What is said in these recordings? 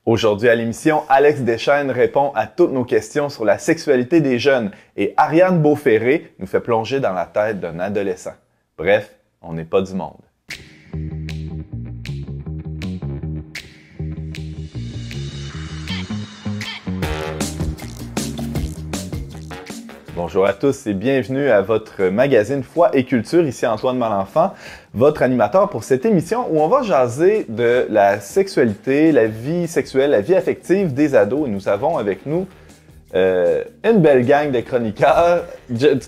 Aujourd'hui à l'émission, Alex Deschênes répond à toutes nos questions sur la sexualité des jeunes et Ariane Beauferré nous fait plonger dans la tête d'un adolescent. Bref, on n'est pas du monde. Bonjour à tous et bienvenue à votre magazine Foi et Culture. Ici Antoine Malenfant, votre animateur pour cette émission où on va jaser de la sexualité, la vie sexuelle, la vie affective des ados. Et nous avons avec nous une belle gang de chroniqueurs.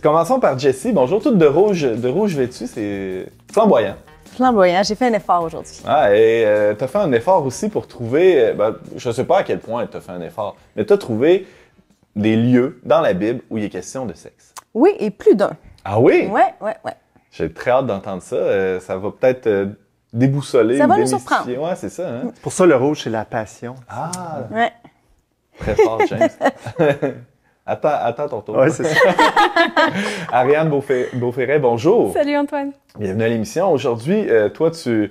Commençons par Jessie. Bonjour, toute de rouge vêtue, c'est flamboyant. Flamboyant, j'ai fait un effort aujourd'hui. Ah, et tu as fait un effort aussi pour trouver, je ne sais pas à quel point tu as fait un effort, mais tu as trouvé des lieux dans la Bible où il est question de sexe. Oui, et plus d'un. Ah oui? Ouais. J'ai très hâte d'entendre ça. Ça va peut-être déboussoler. Ça va nous démystifier. surprendre. Ouais, c'est ça. Hein? Pour ça, le rouge, c'est la passion. Ah! Ouais. Très fort, James. Attends ton tour. Oui, c'est ça. Ariane Beauferré, bonjour. Salut Antoine. Bienvenue à l'émission. Aujourd'hui, toi, tu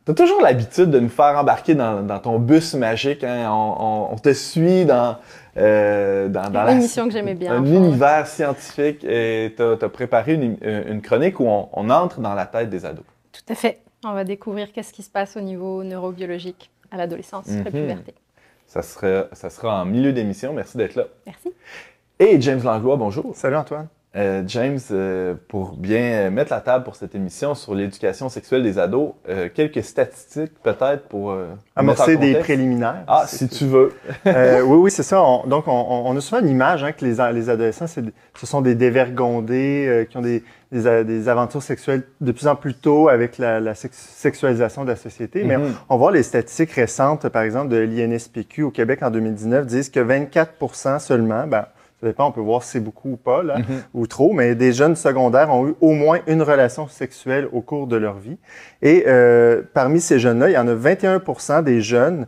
as toujours l'habitude de nous faire embarquer dans ton bus magique. Hein? On te suit dans l'émission que j'aimais bien. Un univers scientifique et tu as préparé une chronique où on entre dans la tête des ados. Tout à fait. On va découvrir qu'est-ce qui se passe au niveau neurobiologique à l'adolescence, pré-puberté. Ça sera en milieu d'émission. Merci d'être là. Merci. Et James Langlois, bonjour. Salut Antoine. James, pour bien mettre la table pour cette émission sur l'éducation sexuelle des ados, quelques statistiques peut-être pour amorcer des préliminaires. Ah, si tu veux. Oui, c'est ça. Donc, on a souvent une image que les adolescents, ce sont des dévergondés qui ont des aventures sexuelles de plus en plus tôt avec la sexualisation de la société. Mais on voit les statistiques récentes, par exemple, de l'INSPQ au Québec en 2019, disent que 24% seulement, ça dépend, on peut voir si c'est beaucoup ou pas, là, ou trop, mais des jeunes secondaires ont eu au moins une relation sexuelle au cours de leur vie. Et parmi ces jeunes-là, il y en a 21% des jeunes,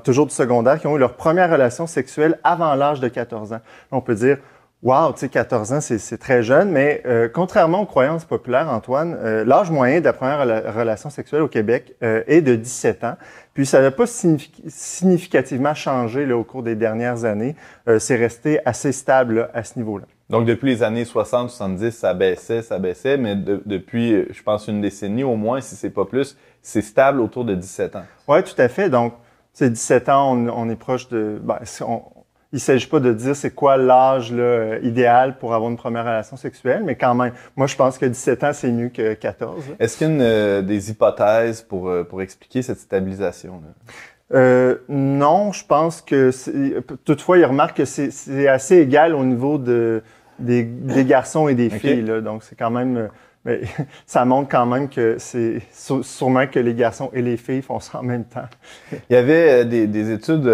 toujours du secondaire, qui ont eu leur première relation sexuelle avant l'âge de 14 ans. On peut dire, wow, tu sais, 14 ans, c'est très jeune, mais contrairement aux croyances populaires, Antoine, l'âge moyen de la première relation sexuelle au Québec est de 17 ans. Puis ça n'a pas significativement changé là, au cours des dernières années. C'est resté assez stable là, à ce niveau-là. Donc depuis les années 60-70, ça baissait, mais depuis, je pense, une décennie au moins, si c'est pas plus, c'est stable autour de 17 ans. Oui, tout à fait. Donc, c'est 17 ans, on est proche de... il ne s'agit pas de dire c'est quoi l'âge là, idéal pour avoir une première relation sexuelle, mais quand même, moi je pense que 17 ans, c'est mieux que 14. Là. Est-ce qu'il y a des hypothèses pour expliquer cette stabilisation? Non, je pense que... Toutefois, il remarque que c'est assez égal au niveau des garçons et des filles. Là, donc, c'est quand même... Mais ça montre quand même que c'est sûrement que les garçons et les filles font ça en même temps. Il y avait des études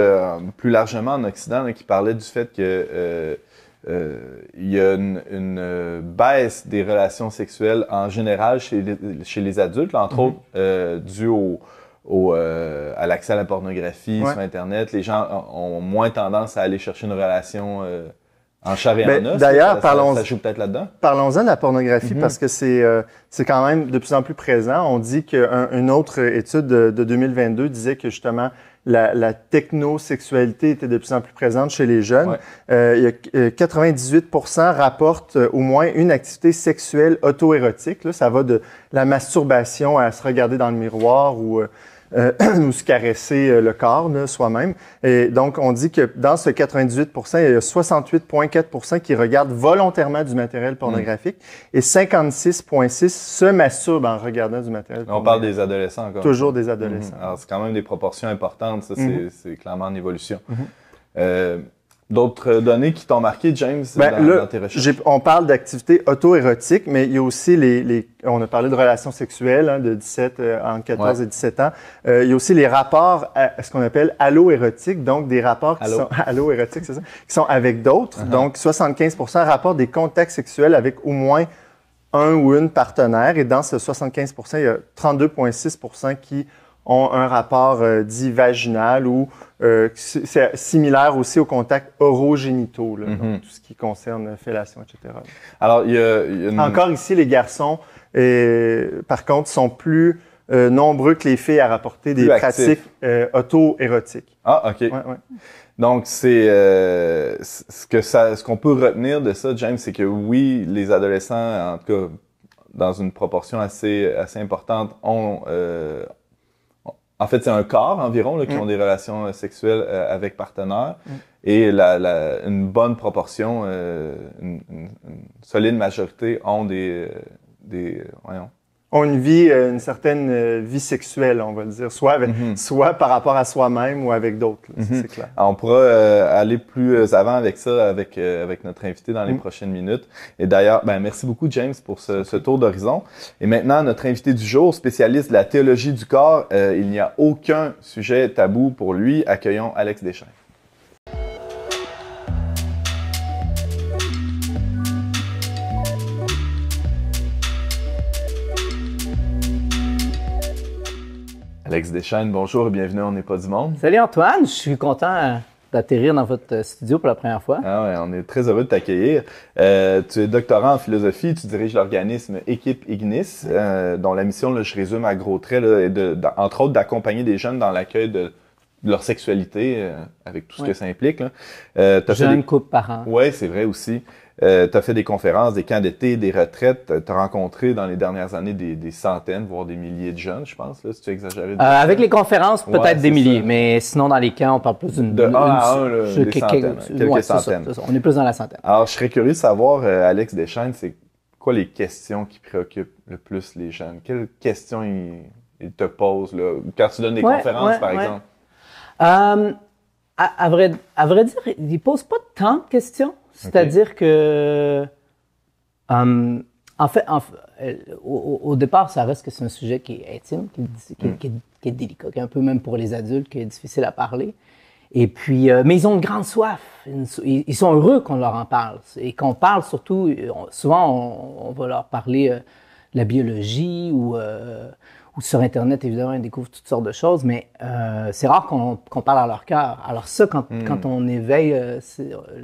plus largement en Occident là, qui parlaient du fait que il y a une baisse des relations sexuelles en général chez les adultes, là, entre autres dû à l'accès à la pornographie sur Internet. Les gens ont moins tendance à aller chercher une relation en chair et en os. D'ailleurs, ça joue peut-être là-dedans. Parlons-en de la pornographie parce que c'est quand même de plus en plus présent. On dit qu'une autre étude de 2022 disait que justement la technosexualité était de plus en plus présente chez les jeunes. Il y a 98% rapportent au moins une activité sexuelle auto-érotique. Là, ça va de la masturbation à se regarder dans le miroir ou se caresser le corps soi-même. Et donc, on dit que dans ce 98%, il y a 68,4% qui regardent volontairement du matériel pornographique et 56,6% se masturbent en regardant du matériel pornographique. On parle des adolescents encore. Toujours des adolescents. Alors, c'est quand même des proportions importantes. Ça, c'est clairement en évolution. D'autres données qui t'ont marqué, James, dans tes recherches? On parle d'activité auto-érotique, mais il y a aussi on a parlé de relations sexuelles de 17, entre 14 et 17 ans. Il y a aussi les rapports, ce qu'on appelle allo-érotiques, donc des rapports qui sont allo-érotiques, c'est ça, qui sont avec d'autres. Donc, 75% rapportent des contacts sexuels avec au moins un ou une partenaire. Et dans ce 75%, il y a 32,6% qui ont un rapport dit vaginal ou c'est similaire aussi aux contacts orogénitaux, là, donc tout ce qui concerne fellation, etc. Alors, il y a Encore ici, les garçons, par contre, sont plus nombreux que les filles à rapporter des Plus pratiques auto-érotiques. Ah, OK. Ouais, ouais. Donc, c'est ce qu'on peut retenir de ça, James, c'est que oui, les adolescents, en tout cas, dans une proportion assez importante, ont en fait, c'est un quart environ là, qui ont des relations sexuelles avec partenaires. Et une bonne proportion, une solide majorité ont Ont une certaine vie sexuelle, on va le dire, soit par rapport à soi-même ou avec d'autres. C'est clair. Alors, on pourra aller plus avant avec ça, avec notre invité dans les prochaines minutes. Et d'ailleurs, merci beaucoup, James, pour ce tour d'horizon. Et maintenant, notre invité du jour, spécialiste de la théologie du corps, il n'y a aucun sujet tabou pour lui. Accueillons Alex Deschaines. Alex Deschaines, bonjour et bienvenue On n'est pas du monde. Salut Antoine, je suis content d'atterrir dans votre studio pour la première fois. Ah ouais, on est très heureux de t'accueillir. Tu es doctorant en philosophie, tu diriges l'organisme Équipe Ignis, dont la mission, là, je résume à gros traits, là, est entre autres d'accompagner des jeunes dans l'accueil de leur sexualité, avec tout ce que ça implique. Jeunes couples parents. Oui, c'est vrai aussi. Tu as fait des conférences, des camps d'été, des retraites. Tu as rencontré dans les dernières années des centaines, voire des milliers de jeunes, je pense, là, si tu exagères. Avec les conférences, peut-être des milliers, ça. mais sinon, dans les camps, on parle plus d'une... De 1 à 1, des centaines, quelques centaines. C'est ça. On est plus dans la centaine. Alors, je serais curieux de savoir, Alex Deschaines, c'est quoi les questions qui préoccupent le plus les jeunes? Quelles questions ils te posent là, quand tu donnes des conférences, par exemple? À vrai dire, ils posent pas tant de questions. C'est-à-dire que, en fait, au départ, ça reste que c'est un sujet qui est intime, qui est délicat, qui est un peu même pour les adultes, qui est difficile à parler. Et puis, mais ils ont une grande soif. Ils sont heureux qu'on leur en parle. Et qu'on parle surtout, souvent, on va leur parler de la biologie ou sur Internet, évidemment, ils découvrent toutes sortes de choses, mais c'est rare qu'on parle à leur cœur. Alors ça, quand on éveille,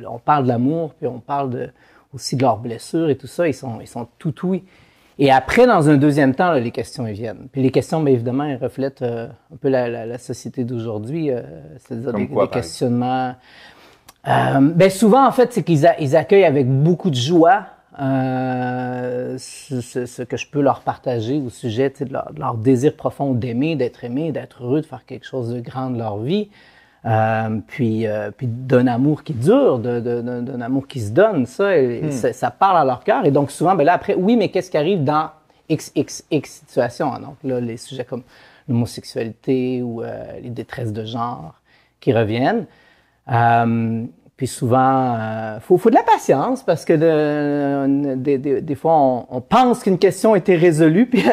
on parle de l'amour, puis on parle aussi de leurs blessures et tout ça, ils sont tout oui. Et après, dans un deuxième temps, là, les questions, elles viennent. Puis les questions, bien évidemment, elles reflètent un peu la société d'aujourd'hui, c'est-à-dire des questionnements. Souvent, en fait, c'est qu'ils accueillent avec beaucoup de joie ce que je peux leur partager au sujet de leur désir profond d'aimer, d'être aimé, d'être heureux, de faire quelque chose de grand de leur vie, puis d'un amour qui dure, d'un amour qui se donne, ça parle à leur cœur. Et donc souvent, là après, oui, mais qu'est-ce qui arrive dans X situations? Donc là, les sujets comme l'homosexualité ou les détresses de genre qui reviennent. Puis souvent, faut de la patience parce que des fois, on pense qu'une question a été résolue. Puis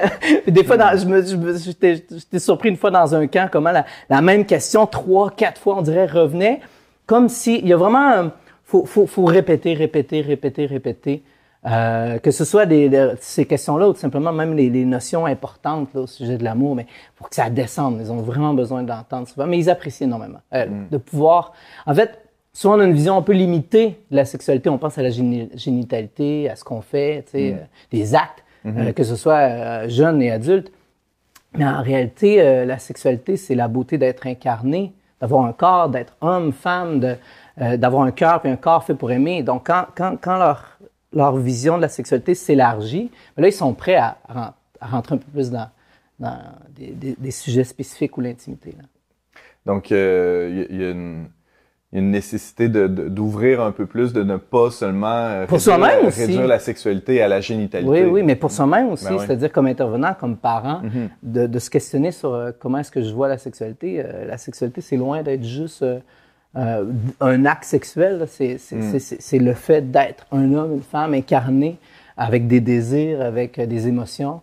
des fois, j'étais surpris une fois dans un camp comment la même question 3-4 fois, on dirait, revenait. Comme si, il y a vraiment, faut répéter. Que ce soit ces questions-là ou tout simplement même les notions importantes là, au sujet de l'amour, mais pour que ça descende, ils ont vraiment besoin d'entendre souvent. Mais ils apprécient énormément de pouvoir, en fait. Souvent, on a une vision un peu limitée de la sexualité. On pense à la génitalité, à ce qu'on fait, des actes, que ce soit jeunes et adultes. Mais en réalité, la sexualité, c'est la beauté d'être incarné, d'avoir un corps, d'être homme, femme, d'avoir un cœur puis un corps fait pour aimer. Donc, quand leur vision de la sexualité s'élargit, là, ils sont prêts à rentrer un peu plus dans des sujets spécifiques ou l'intimité. Là. Donc, il y a une nécessité d'ouvrir un peu plus, de ne pas seulement réduire la sexualité à la génitalité. Oui, mais pour soi-même aussi, c'est-à-dire comme intervenant, comme parent, de se questionner sur comment est-ce que je vois la sexualité. La sexualité, c'est loin d'être juste un acte sexuel. C'est le fait d'être un homme, une femme incarné avec des désirs, avec des émotions.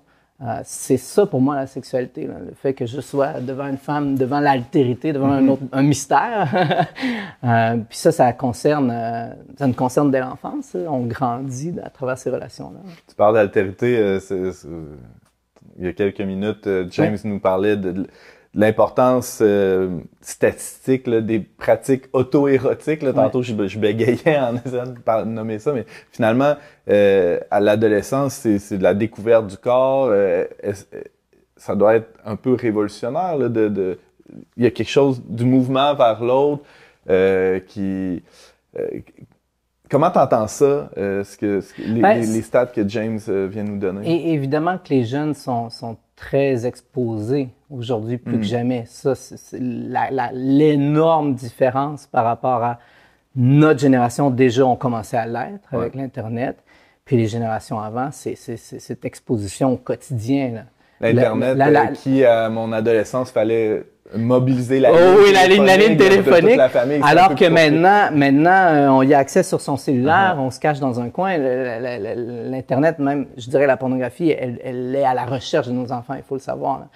C'est ça pour moi la sexualité, là. Le fait que je sois devant une femme, devant l'altérité, devant un mystère. Puis ça nous concerne dès l'enfance. On grandit à travers ces relations-là. Tu parles d'altérité. Il y a quelques minutes, James nous parlait de l'importance statistique là, des pratiques auto-érotiques. Là. Tantôt, je bégayais en essayant de nommer ça, mais finalement, à l'adolescence, c'est de la découverte du corps. ça doit être un peu révolutionnaire, là, il y a quelque chose du mouvement vers l'autre qui... comment t'entends ça, les stats que James vient nous donner? Et évidemment que les jeunes sont très exposés aujourd'hui, plus que jamais. Ça, c'est l'énorme différence par rapport à notre génération. Déjà, on commençait à l'être avec l'Internet. Puis les générations avant, c'est cette exposition au quotidien. L'Internet qui, à mon adolescence, fallait mobiliser la ligne téléphonique. La famille, alors que maintenant, on y a accès sur son cellulaire, on se cache dans un coin. L'Internet, même, je dirais, la pornographie, elle est à la recherche de nos enfants, il faut le savoir. Là.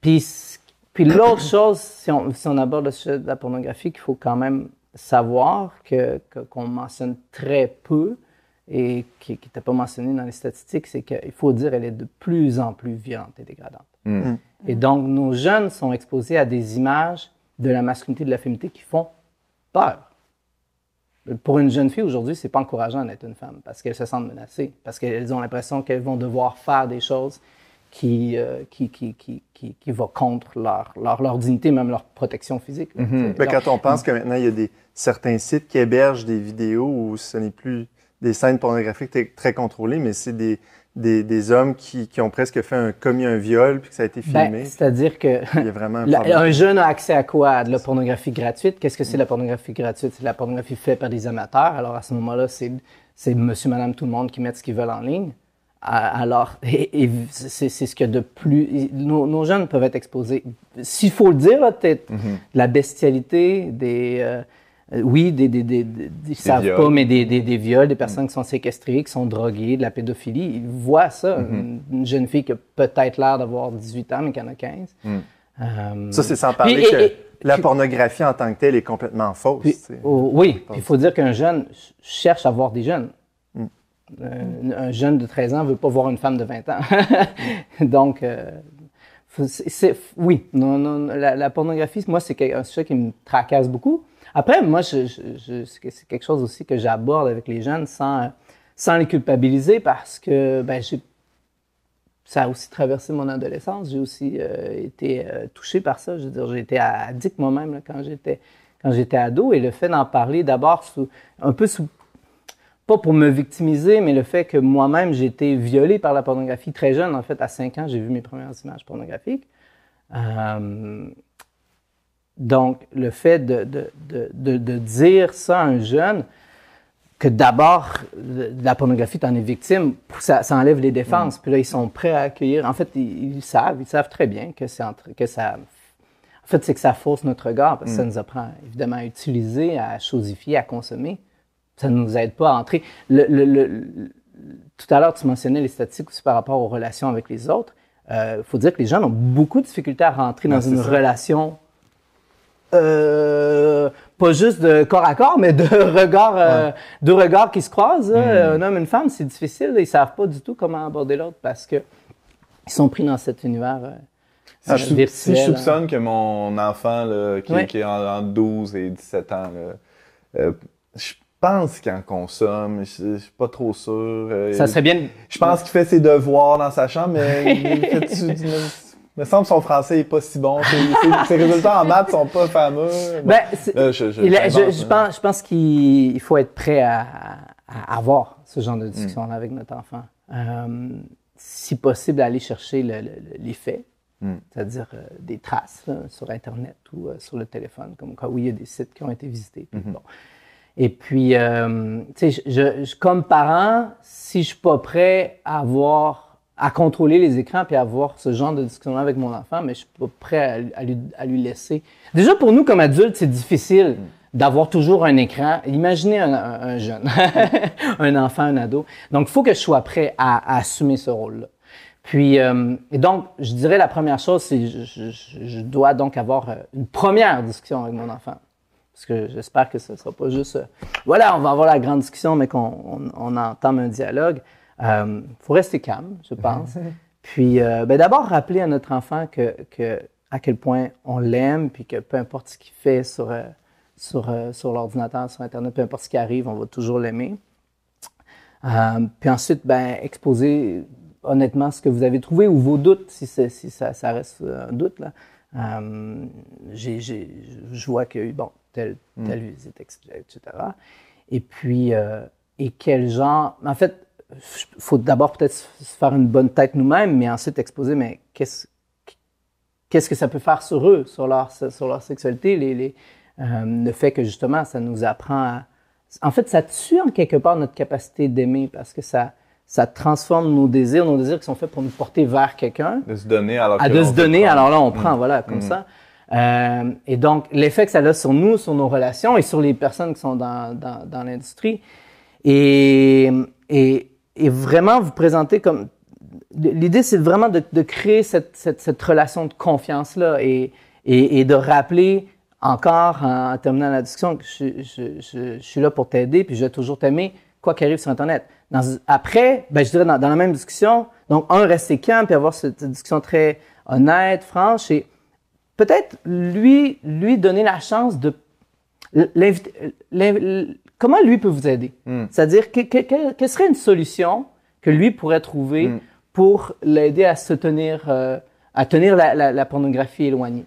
Puis l'autre chose, si on aborde le sujet de la pornographie, qu'il faut quand même savoir qu'on mentionne très peu et qui n'était pas mentionné dans les statistiques, c'est qu'il faut dire qu'elle est de plus en plus violente et dégradante. Et donc, nos jeunes sont exposés à des images de la masculinité et de la féminité qui font peur. Pour une jeune fille, aujourd'hui, c'est pas encourageant d'être une femme parce qu'elles se sentent menacées, parce qu'elles ont l'impression qu'elles vont devoir faire des choses qui vont contre leur dignité, même leur protection physique. Quand on pense que maintenant, il y a certains sites qui hébergent des vidéos où ce n'est plus des scènes pornographiques très contrôlées, mais c'est des hommes qui ont presque commis un viol puis que ça a été filmé. C'est-à-dire que il y a vraiment un jeune a accès à quoi? À de la pornographie gratuite. Qu'est-ce que c'est la pornographie gratuite? C'est de la pornographie faite par des amateurs. Alors à ce moment-là, c'est monsieur, madame, tout le monde qui mettent ce qu'ils veulent en ligne. Alors, et c'est ce qu'il y a de plus... Nos jeunes peuvent être exposés. S'il faut le dire, là, peut-être la bestialité, ils savent pas, mais des viols, des personnes qui sont séquestrées, qui sont droguées, de la pédophilie. Ils voient ça. Une jeune fille qui a peut-être l'air d'avoir 18 ans, mais qui en a 15. Ça, c'est sans parler que la pornographie en tant que telle est complètement fausse. Oui, il faut dire qu'un jeune cherche à voir des jeunes. Un jeune de 13 ans ne veut pas voir une femme de 20 ans. Donc, la pornographie, moi, c'est un sujet qui me tracasse beaucoup. Après, moi, c'est quelque chose aussi que j'aborde avec les jeunes sans les culpabiliser parce que ça a aussi traversé mon adolescence. J'ai aussi été touché par ça. Je veux dire, j'ai été addict moi-même là, quand j'étais ado. Et le fait d'en parler d'abord pas pour me victimiser, mais le fait que moi-même, j'ai été violé par la pornographie très jeune. En fait, à 5 ans, j'ai vu mes premières images pornographiques. Donc, le fait de dire ça à un jeune, que d'abord, la pornographie, t'en es victime, ça enlève les défenses. Puis là, ils sont prêts à accueillir. En fait, ils savent très bien que ça... En fait, c'est que ça fausse notre regard, parce que ça nous apprend, évidemment, à utiliser, à chosifier, à consommer. Ça ne nous aide pas à entrer. Tout à l'heure, tu mentionnais les statistiques aussi par rapport aux relations avec les autres. Faut dire que les gens ont beaucoup de difficultés à rentrer dans une relation... pas juste de corps à corps, mais de regards qui se croisent. Un homme et une femme, c'est difficile. Ils savent pas du tout comment aborder l'autre parce que ils sont pris dans cet univers virtuel. Si je soupçonne que mon enfant là, qui est en 12 et 17 ans, je pense qu'il en consomme. Je suis pas trop sûr. Ça serait bien. Je pense qu'il fait ses devoirs dans sa chambre, mais il me semble que son français n'est pas si bon. Ses résultats en maths sont pas fameux. Je pense qu'il faut être prêt à avoir ce genre de discussion-là avec notre enfant. Si possible, aller chercher les faits, c'est-à-dire des traces là, sur Internet ou sur le téléphone, comme quoi, oui, il y a des sites qui ont été visités. Puis, bon. Et puis, tu sais, comme parent, si je suis pas prêt à contrôler les écrans puis à avoir ce genre de discussion avec mon enfant, mais je suis pas prêt à lui laisser. Déjà, pour nous, comme adultes, c'est difficile d'avoir toujours un écran. Imaginez un jeune, un enfant, un ado. Donc, il faut que je sois prêt à assumer ce rôle-là. Puis, et donc, je dirais la première chose, c'est je dois donc avoir une première discussion avec mon enfant. Parce que j'espère que ce ne sera pas juste, voilà, on va avoir la grande discussion, mais qu'on entame un dialogue. Faut rester calme, je pense. Puis, d'abord, rappeler à notre enfant à quel point on l'aime, puis que peu importe ce qu'il fait sur l'ordinateur, sur Internet, peu importe ce qui arrive, on va toujours l'aimer. Puis ensuite, exposer honnêtement ce que vous avez trouvé ou vos doutes, si ça reste un doute, là. Je vois qu'il y a eu, bon, telle visite, etc. Et puis, et quel genre... En fait, il faut d'abord peut-être se faire une bonne tête nous-mêmes, mais ensuite exposer, mais qu'est-ce que ça peut faire sur eux, sur leur sexualité, le fait que justement, ça nous apprend à... En fait, ça tue en quelque part notre capacité d'aimer parce que ça transforme nos désirs qui sont faits pour nous porter vers quelqu'un. De se donner alors alors là, on prend, voilà, comme ça. Et donc, l'effet que ça a sur nous, sur nos relations et sur les personnes qui sont dans l'industrie. Et vraiment vous présenter comme... L'idée, c'est vraiment de créer cette relation de confiance-là et de rappeler encore, en terminant la discussion, que je suis là pour t'aider puis je vais toujours t'aimer, quoi qu'il arrive sur Internet. Après, je dirais dans la même discussion, donc rester calme puis avoir cette discussion très honnête, franche et peut-être lui donner la chance de l'inviter. Comment lui peut vous aider? C'est-à-dire, quelle serait une solution que lui pourrait trouver pour l'aider à se tenir, à tenir la pornographie éloignée?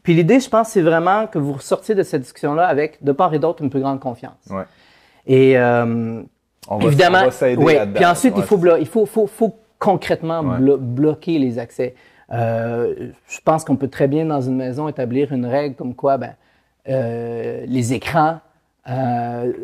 Puis l'idée, je pense, c'est vraiment que vous ressortiez de cette discussion-là avec, de part et d'autre, une plus grande confiance. Ouais. Et évidemment, on va s'aider là-dedans. Puis ensuite, il faut concrètement bloquer les accès. Je pense qu'on peut très bien, dans une maison, établir une règle comme quoi, les écrans,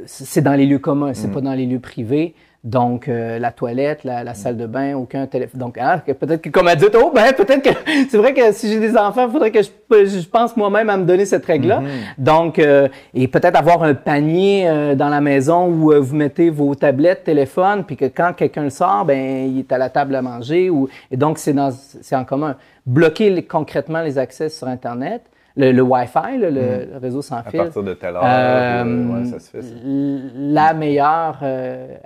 c'est dans les lieux communs, c'est pas dans les lieux privés. Donc, la toilette, la salle de bain, aucun téléphone. Donc, peut-être que comme adulte, peut-être que c'est vrai que si j'ai des enfants, il faudrait que je pense moi-même à me donner cette règle-là. Donc, et peut-être avoir un panier dans la maison où vous mettez vos tablettes, téléphones, puis que quand quelqu'un le sort, il est à la table à manger. Et donc, c'est en commun. Bloquer concrètement les accès sur Internet. Le Wi-Fi, le réseau sans fil. À partir de telle heure, ça se fait. Ça. La meilleure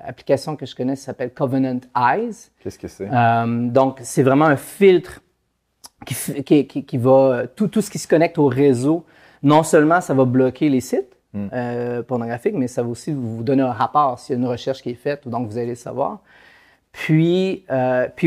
application que je connais s'appelle Covenant Eyes. Qu'est-ce que c'est? Donc, c'est vraiment un filtre qui va... Tout ce qui se connecte au réseau, non seulement ça va bloquer les sites pornographiques, mais ça va aussi vous donner un rapport s'il y a une recherche qui est faite, donc vous allez le savoir. Puis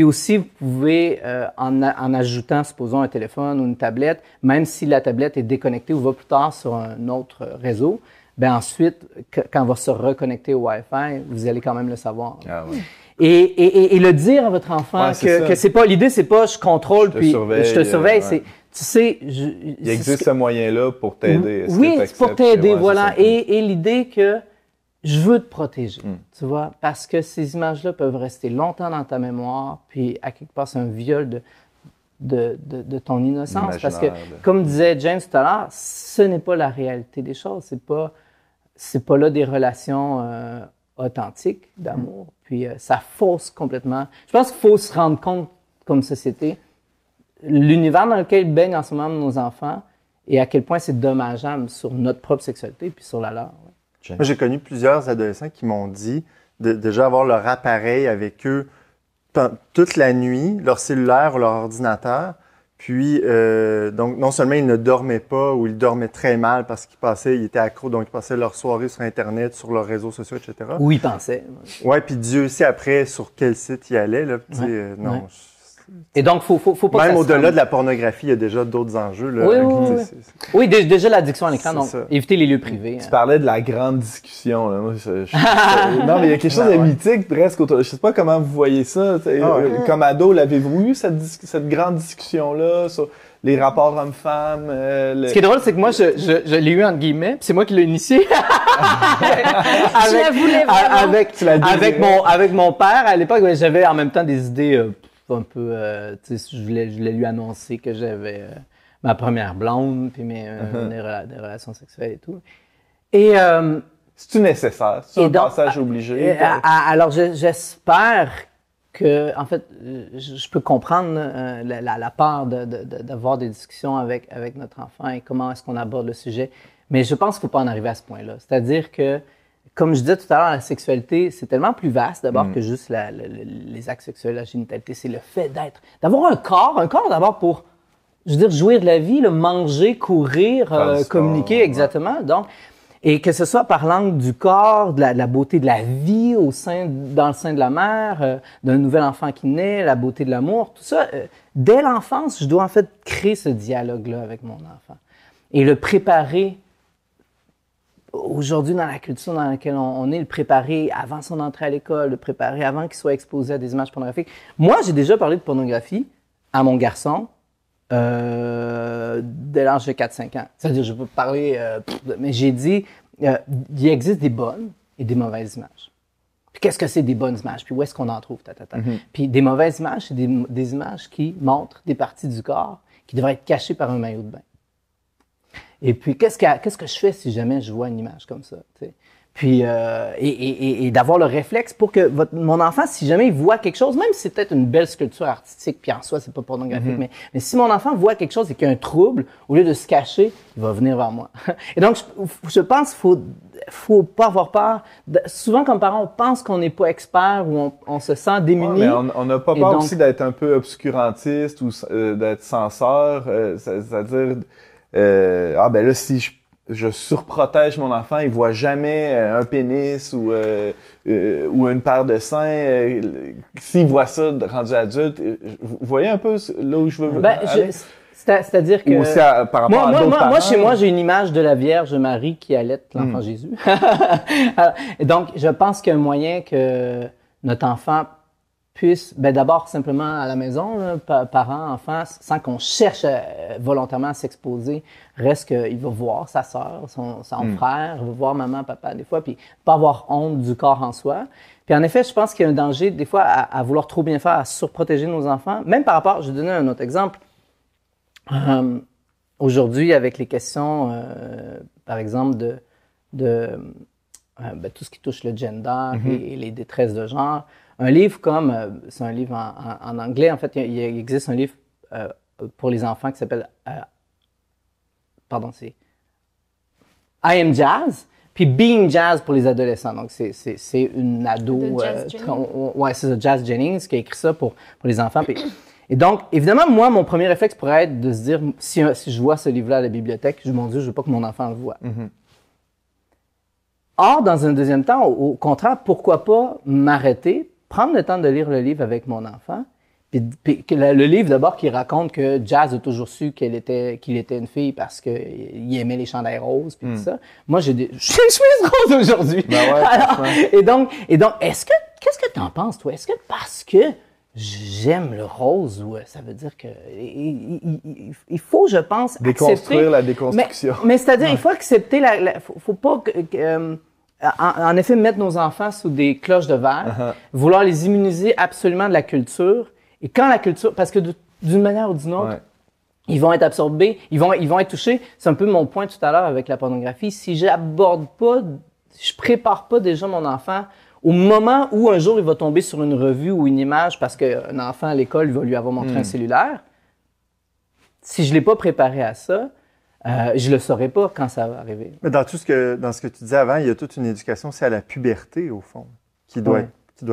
aussi, vous pouvez, en ajoutant, supposons, un téléphone ou une tablette, même si la tablette est déconnectée ou va plus tard sur un autre réseau, ensuite, quand on va se reconnecter au Wi-Fi, vous allez quand même le savoir. Ah ouais. Et le dire à votre enfant que c'est pas... L'idée, c'est pas je contrôle puis je te surveille, c'est... Tu sais... Il existe ce moyen-là pour t'aider. Oui, c'est pour t'aider, voilà. Et l'idée que... Je veux te protéger, tu vois, parce que ces images-là peuvent rester longtemps dans ta mémoire, puis à quelque part, c'est un viol de ton innocence. Parce que, comme disait James tout à l'heure, ce n'est pas la réalité des choses. C'est pas là des relations authentiques d'amour. Puis ça fausse complètement. Je pense qu'il faut se rendre compte, comme société, l'univers dans lequel baignent en ce moment nos enfants et à quel point c'est dommageable sur notre propre sexualité puis sur la leur. Ouais. Moi, j'ai connu plusieurs adolescents qui m'ont dit de déjà avoir leur appareil avec eux toute la nuit, leur cellulaire ou leur ordinateur. Puis, donc, non seulement ils ne dormaient pas ou ils dormaient très mal parce ils étaient accros, donc ils passaient leur soirée sur Internet, sur leurs réseaux sociaux, etc. Ou ils pensaient. Ouais, puis Dieu sait après sur quel site ils allaient. Là, non. Ouais. Et donc, faut pas même au-delà de la pornographie, il y a déjà d'autres enjeux. Là, oui, déjà l'addiction à l'écran, donc éviter les lieux privés. Tu parlais de la grande discussion. Là. Moi, non, mais il y a quelque chose de mythique presque autour. Je sais pas comment vous voyez ça. Comme ado, l'avez-vous eu cette grande discussion-là sur les rapports hommes-femmes? Ce qui est drôle, c'est que moi, je l'ai eu entre guillemets, puis c'est moi qui l'ai initié. avec mon père, à l'époque, j'avais en même temps des idées... un peu, je voulais lui annoncer que j'avais ma première blonde, puis des relations sexuelles et tout. Et c'est-tu nécessaire? C'est un passage obligé? Alors, j'espère que, en fait, je peux comprendre la peur d'avoir des discussions avec notre enfant et comment est-ce qu'on aborde le sujet, mais je pense qu'il ne faut pas en arriver à ce point-là. C'est-à-dire que comme je disais tout à l'heure, la sexualité, c'est tellement plus vaste d'abord que juste les actes sexuels, la génitalité. C'est le fait d'avoir un corps d'abord pour, je veux dire, jouir de la vie, manger, courir, communiquer, exactement. Donc, Et que ce soit par l'angle du corps, de la beauté de la vie dans le sein de la mère, d'un nouvel enfant qui naît, la beauté de l'amour, tout ça, dès l'enfance, je dois en fait créer ce dialogue-là avec mon enfant. Et le préparer, aujourd'hui dans la culture dans laquelle on est, le préparer avant son entrée à l'école, le préparer avant qu'il soit exposé à des images pornographiques. Moi, j'ai déjà parlé de pornographie à mon garçon, dès l'âge de 4-5 ans. C'est-à-dire, je peux parler, mais j'ai dit, il existe des bonnes et des mauvaises images. Puis qu'est-ce que c'est des bonnes images? Puis où est-ce qu'on en trouve? Puis des mauvaises images, c'est des images qui montrent des parties du corps qui devraient être cachées par un maillot de bain. Et puis, qu'est-ce que je fais si jamais je vois une image comme ça? T'sais? Puis, et d'avoir le réflexe pour que mon enfant, si jamais il voit quelque chose, même si c'est peut-être une belle sculpture artistique, puis en soi, c'est pas pornographique, mais si mon enfant voit quelque chose et qu'il y a un trouble, au lieu de se cacher, il va venir vers moi. Et donc, je pense qu'il faut pas avoir peur. Souvent, comme parents, on pense qu'on n'est pas expert ou on se sent démuni. Ouais, mais on n'a pas peur aussi d'être un peu obscurantiste ou d'être censeur. C'est-à-dire, ben là, si je surprotège mon enfant, il voit jamais un pénis ou une paire de seins. S'il voit ça rendu adulte, vous voyez un peu là où je veux aller? C'est-à-dire que... Ou aussi par rapport à d'autres parents. Moi, chez moi, j'ai une image de la Vierge Marie qui allait l'enfant Jésus. Alors, donc, je pense qu'il y a un moyen que notre enfant puisse, d'abord simplement à la maison, là, parents, enfants, sans qu'on cherche volontairement à s'exposer, reste qu'il va voir sa sœur, son frère, il va voir maman, papa des fois, puis pas avoir honte du corps en soi. Puis en effet, je pense qu'il y a un danger des fois à vouloir trop bien faire, à surprotéger nos enfants, même par rapport, je vais donner un autre exemple. Aujourd'hui, avec les questions, par exemple, de tout ce qui touche le gender et les détresses de genre, un livre comme, c'est un livre en anglais, en fait, il existe un livre pour les enfants qui s'appelle, c'est I Am Jazz, puis Being Jazz pour les adolescents. Donc, c'est une ado, c'est ça, Jazz Jennings qui a écrit ça pour les enfants. Et donc, évidemment, moi, mon premier réflexe pourrait être de se dire, si je vois ce livre-là à la bibliothèque, mon Dieu, je veux pas que mon enfant le voie. Or, dans un deuxième temps, au contraire, pourquoi pas m'arrêter, prendre le temps de lire le livre avec mon enfant, puis le livre d'abord qui raconte que Jazz a toujours su qu'il était une fille parce qu'il aimait les chandails roses, puis tout ça. Moi, j'ai une chemise rose aujourd'hui. Ben ouais, alors, et donc, qu'est-ce que t'en penses, toi? Est-ce que parce que j'aime le rose, ou ça veut dire que il faut, je pense, déconstruire la déconstruction. Mais c'est-à-dire, il faut accepter faut pas en effet mettre nos enfants sous des cloches de verre, vouloir les immuniser absolument de la culture. Et quand la culture, parce que d'une manière ou d'une autre, ils vont être absorbés, ils vont être touchés. C'est un peu mon point tout à l'heure avec la pornographie. Si je prépare pas déjà mon enfant au moment où un jour il va tomber sur une revue ou une image parce qu'un enfant à l'école il va lui avoir montré un cellulaire, si je l'ai pas préparé à ça, je le saurai pas quand ça va arriver. Mais dans ce que tu disais avant, il y a toute une éducation, c'est à la puberté au fond, qui doit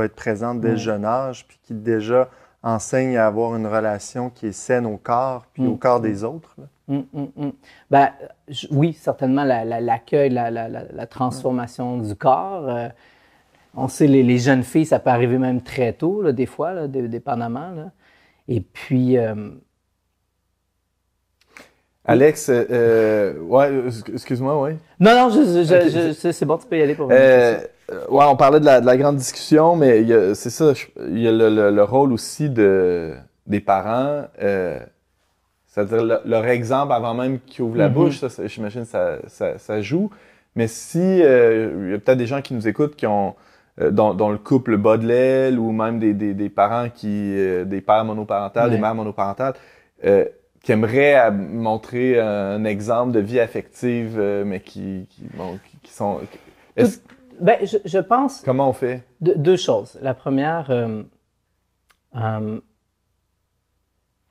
être présente dès le jeune âge, puis qui déjà enseigne à avoir une relation qui est saine au corps, puis au corps des autres. Là. Oui, certainement l'accueil, la transformation du corps. On sait, les jeunes filles, ça peut arriver même très tôt, là, des fois, là, dépendamment. Là. Et puis... Alex, excuse-moi, oui. Non, c'est bon, tu peux y aller pour on parlait de la grande discussion, mais c'est ça, il y a le rôle aussi des parents, c'est-à-dire leur exemple avant même qu'ils ouvrent la bouche, ça, j'imagine ça joue. Mais si il y a peut-être des gens qui nous écoutent qui ont dont le couple bat de l'aile, ou même des parents des pères monoparentales, des mères monoparentales, qui aimeraient montrer un exemple de vie affective, mais qui sont... je pense... Comment on fait? Deux choses. La première,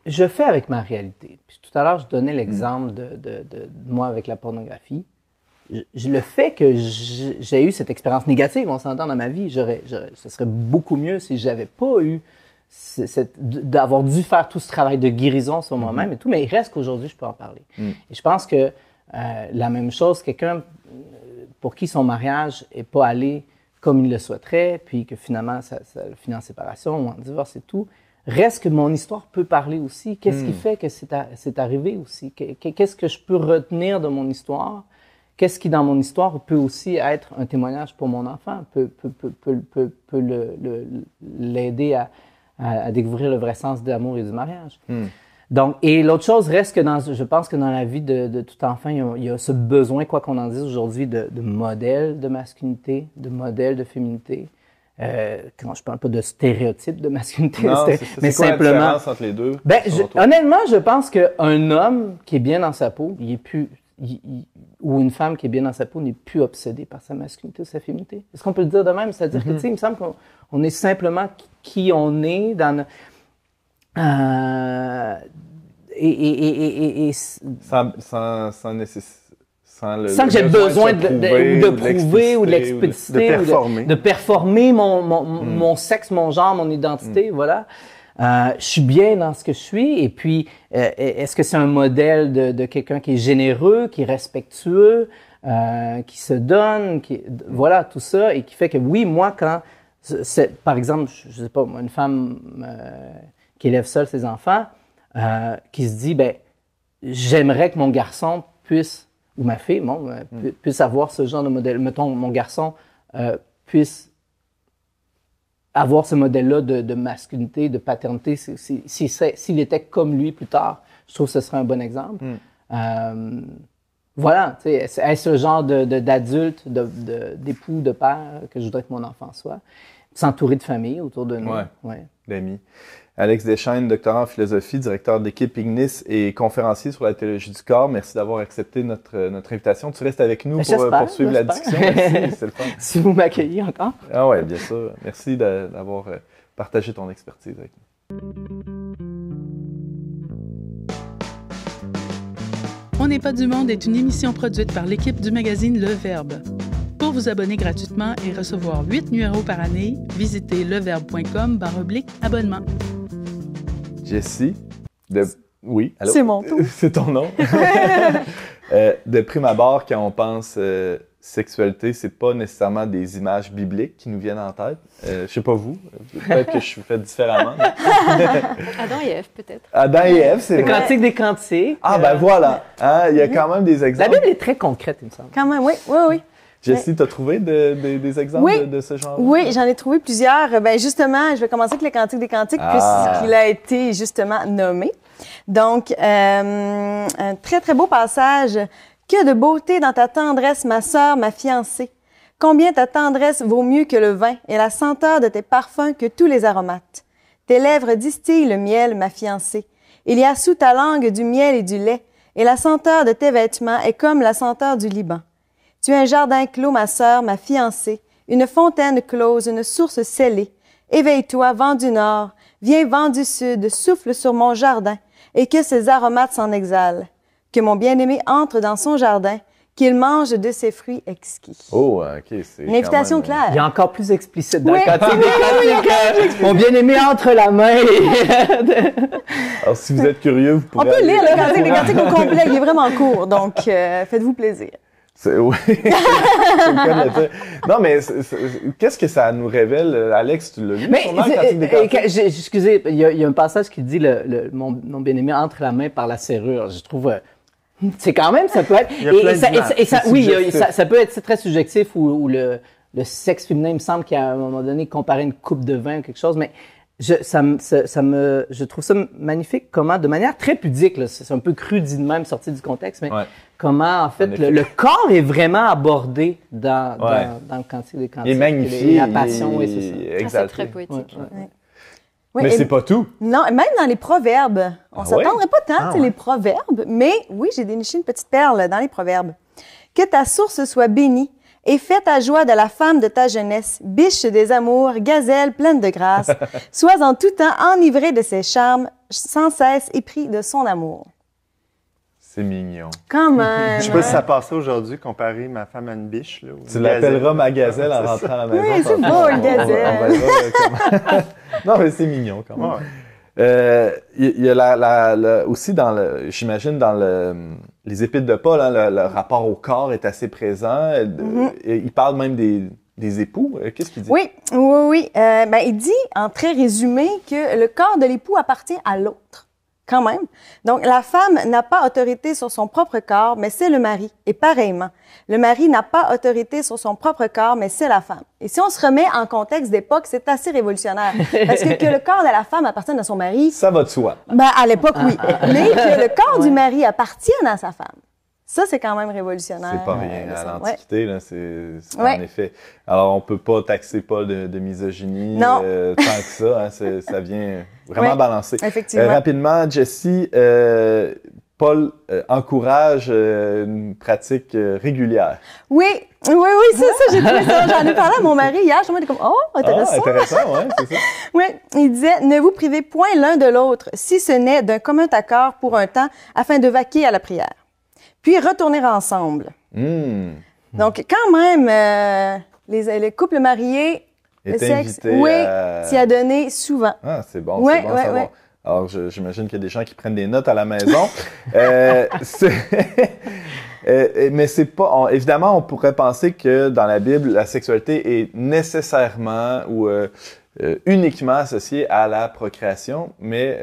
je fais avec ma réalité. Puis tout à l'heure, je donnais l'exemple de moi avec la pornographie. Le fait que j'ai eu cette expérience négative, on s'entend dans ma vie, ce serait beaucoup mieux si j'avais pas eu d'avoir dû faire tout ce travail de guérison sur moi-même et tout, mais il reste qu'aujourd'hui, je peux en parler. Et je pense que la même chose, quelqu'un pour qui son mariage n'est pas allé comme il le souhaiterait, puis que finalement, ça finit en séparation ou en divorce et tout, reste que mon histoire peut parler aussi. Qu'est-ce qui fait que c'est arrivé aussi? Qu'est-ce que je peux retenir de mon histoire? Qu'est-ce qui, dans mon histoire, peut aussi être un témoignage pour mon enfant, peut l'aider à découvrir le vrai sens de l'amour et du mariage? Donc, et l'autre chose reste que je pense que dans la vie de tout enfant, il y a ce besoin, quoi qu'on en dise aujourd'hui, de modèles de masculinité, de modèles de féminité. Quand je parle pas de stéréotypes de masculinité, Non, mais c'est quoi simplement. la différence entre les deux? Honnêtement, je pense qu'un homme qui est bien dans sa peau, ou une femme qui est bien dans sa peau n'est plus obsédée par sa masculinité ou sa féminité. Est-ce qu'on peut le dire de même? C'est-à-dire que, tu sais, il me semble qu'on est simplement qui on est dans sans que j'ai besoin de prouver ou de l'expliciter, de performer mon sexe, mon genre, mon identité, voilà. Je suis bien dans ce que je suis, et puis est-ce que c'est un modèle de quelqu'un qui est généreux, qui est respectueux, qui se donne, voilà, tout ça, et qui fait que oui, moi, quand par exemple, je sais pas, une femme qui élève seule ses enfants, qui se dit, ben, j'aimerais que mon garçon puisse, ou ma fille, puisse avoir ce genre de modèle. Mettons, mon garçon puisse avoir ce modèle-là de masculinité, de paternité, s'il était comme lui plus tard. Je trouve que ce serait un bon exemple. Voilà, tu sais, est-ce le genre d'adulte, d'époux, de père que je voudrais que mon enfant soit? S'entourer de famille autour de nous. Ouais. D'amis. Alex Deschênes, doctorant en philosophie, directeur de l'équipe Ignis et conférencier sur la théologie du corps. Merci d'avoir accepté notre invitation. Tu restes avec nous pour poursuivre la discussion. Merci, c'est le fun. Si vous m'accueillez encore. Ah ouais, bien sûr. Merci d'avoir partagé ton expertise avec nous. On n'est pas du monde est une émission produite par l'équipe du magazine Le Verbe. Pour vous abonner gratuitement et recevoir 8 numéros par année, visitez leverbe.com/abonnement. Jessie, oui, allô? C'est mon tour. C'est ton nom. De prime abord, quand on pense sexualité, c'est pas nécessairement des images bibliques qui nous viennent en tête. Je sais pas vous, peut-être que je suis fait différemment. Adam et Ève, peut-être. Adam et Ève, c'est Le vrai. Cantique des Cantiques. Ah ben voilà, hein, il y a quand même des La exemples. Bible est très concrète, il me semble. Quand même, oui. Jessie, t'as trouvé des exemples de ce genre? Oui, j'en ai trouvé plusieurs. Ben justement, je vais commencer avec le Cantique des Cantiques, puisqu'il a été justement nommé. Donc, un très, très beau passage. « Que de beauté dans ta tendresse, ma sœur, ma fiancée! Combien ta tendresse vaut mieux que le vin et la senteur de tes parfums que tous les aromates! Tes lèvres distillent le miel, ma fiancée. Il y a sous ta langue du miel et du lait, et la senteur de tes vêtements est comme la senteur du Liban. Tu es un jardin clos, ma sœur, ma fiancée, une fontaine close, une source scellée. Éveille-toi, vent du nord, viens, vent du sud, souffle sur mon jardin, et que ses aromates s'en exhalent. Que mon bien-aimé entre dans son jardin, qu'il mange de ses fruits exquis. » Oh, OK, c'est une invitation claire. Il y a encore plus explicite dans le Cantique des Cantiques. Mon bien-aimé entre la main et... Alors, si vous êtes curieux, vous On pourrez... peut lire le Cantique des Cantiques au complet, il est vraiment court, donc faites-vous plaisir. Oui, c'est le cas de le dire. Non, mais qu'est-ce que ça nous révèle? Alex, tu l'as lu, sûrement, le Cantique des Cantiques? Excusez, il y a un passage qui dit mon bien-aimé entre la main par la serrure. Je trouve... c'est quand même, ça peut être... Ça peut être très subjectif ou le sexe féminin, il me semble qu'à un moment donné, comparer une coupe de vin ou quelque chose, mais je trouve ça magnifique comment, de manière très pudique, là, c'est un peu cru dit de même, sorti du contexte, mais comment, en fait, le corps est vraiment abordé dans le Cantique des Cantiques. Il est magnifié. La passion, oui, c'est ça. Exalté. C'est très poétique. Oui, mais c'est pas tout. Non, même dans les proverbes. On s'attendrait pas tant, les proverbes, mais oui, j'ai déniché une petite perle dans les proverbes. « Que ta source soit bénie, et fais ta joie de la femme de ta jeunesse, biche des amours, gazelle pleine de grâce. Sois en tout temps enivré de ses charmes, sans cesse épris de son amour. » C'est mignon. Quand même. Je sais pas si ça passait aujourd'hui, comparer ma femme à une biche. Là, tu l'appelleras ma gazelle en rentrant à la maison. Oui, c'est beau, une gazelle. Non, mais c'est mignon quand même. Il y a aussi j'imagine dans les épîtres de Paul, hein, le rapport au corps est assez présent. Il parle même des époux. Qu'est-ce qu'il dit? Oui. Il dit, en très résumé, que le corps de l'époux appartient à l'autre. Quand même. Donc, la femme n'a pas autorité sur son propre corps, mais c'est le mari. Et pareillement, le mari n'a pas autorité sur son propre corps, mais c'est la femme. Et si on se remet en contexte d'époque, c'est assez révolutionnaire. Parce que le corps de la femme appartienne à son mari... Ça va de soi. À l'époque, oui. Mais que le corps du mari appartienne à sa femme. Ça, c'est quand même révolutionnaire. C'est pas rien. À l'Antiquité, là, c'est en effet. Alors, on peut pas taxer Paul de misogynie tant que ça. Hein, ça vient vraiment balancer. Effectivement. Rapidement, Jessie, Paul encourage une pratique régulière. Oui, c'est ça, j'ai trouvé ça. J'en ai parlé à mon mari hier. Je me suis comme, intéressant. Ah, intéressant, oui, c'est ça. Oui, il disait, ne vous privez point l'un de l'autre, si ce n'est d'un commun accord pour un temps, afin de vaquer à la prière. Puis retourner ensemble. Donc, quand même, les couples mariés, le sexe, s'y a donné souvent. Ah, c'est bon, c'est bon, c'est bon. Alors, j'imagine qu'il y a des gens qui prennent des notes à la maison. Mais c'est pas... évidemment, on pourrait penser que dans la Bible, la sexualité est nécessairement ou uniquement associée à la procréation, mais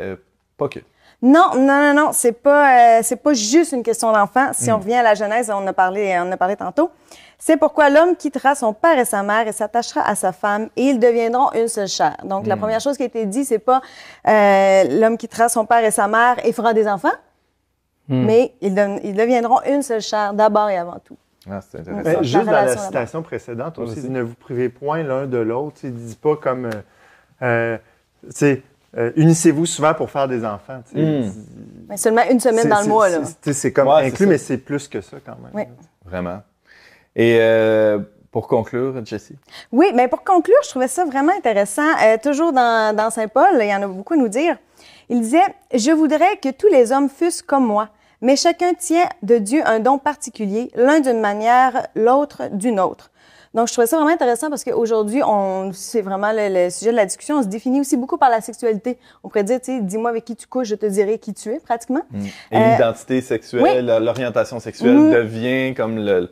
pas que. Non, c'est pas juste une question d'enfant. Si on revient à la Genèse, on en a parlé tantôt. C'est pourquoi l'homme quittera son père et sa mère et s'attachera à sa femme et ils deviendront une seule chair. Donc, la première chose qui a été dit, c'est pas l'homme quittera son père et sa mère et fera des enfants, mais ils deviendront une seule chair d'abord et avant tout. Ah, c'est intéressant. Juste dans la citation précédente aussi, ne vous privez point l'un de l'autre. Il ne dit pas comme... unissez-vous souvent pour faire des enfants. Mais seulement une semaine dans le mois. C'est comme inclus, mais c'est plus que ça quand même. Oui. Vraiment. Et pour conclure, Jessie? Oui, mais pour conclure, je trouvais ça vraiment intéressant. Toujours dans Saint Paul, il y en a beaucoup à nous dire. Il disait « Je voudrais que tous les hommes fussent comme moi, mais chacun tient de Dieu un don particulier, l'un d'une manière, l'autre d'une autre. » Donc, je trouvais ça vraiment intéressant parce qu'aujourd'hui, c'est vraiment le sujet de la discussion. On se définit aussi beaucoup par la sexualité. On pourrait dire, tu sais, dis-moi avec qui tu couches, je te dirai qui tu es, pratiquement. Et l'identité sexuelle, l'orientation sexuelle devient comme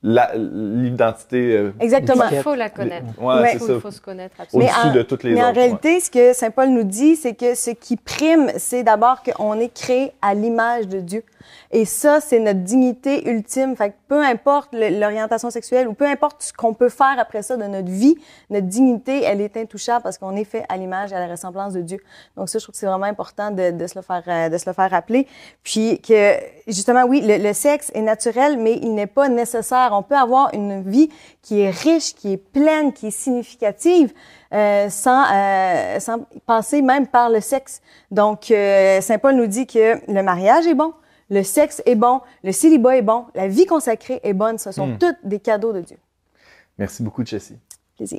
l'identité. Exactement. Il faut la connaître. Ouais, c'est ça. Il faut se connaître absolument. Au-dessus de toutes les autres. Mais en réalité, ce que Saint Paul nous dit, c'est que ce qui prime, c'est d'abord qu'on est créé à l'image de Dieu. Et ça, c'est notre dignité ultime. Fait que peu importe l'orientation sexuelle ou peu importe ce qu'on peut faire après ça de notre vie, notre dignité, elle est intouchable parce qu'on est fait à l'image et à la ressemblance de Dieu. Donc ça, je trouve que c'est vraiment important de se le faire rappeler. Puis que, justement, oui, le sexe est naturel, mais il n'est pas nécessaire. On peut avoir une vie qui est riche, qui est pleine, qui est significative, sans passer même par le sexe. Donc, Saint Paul nous dit que le mariage est bon, le sexe est bon, le célibat est bon, la vie consacrée est bonne. Ce sont toutes des cadeaux de Dieu. Merci beaucoup, Jessie. Plaisir.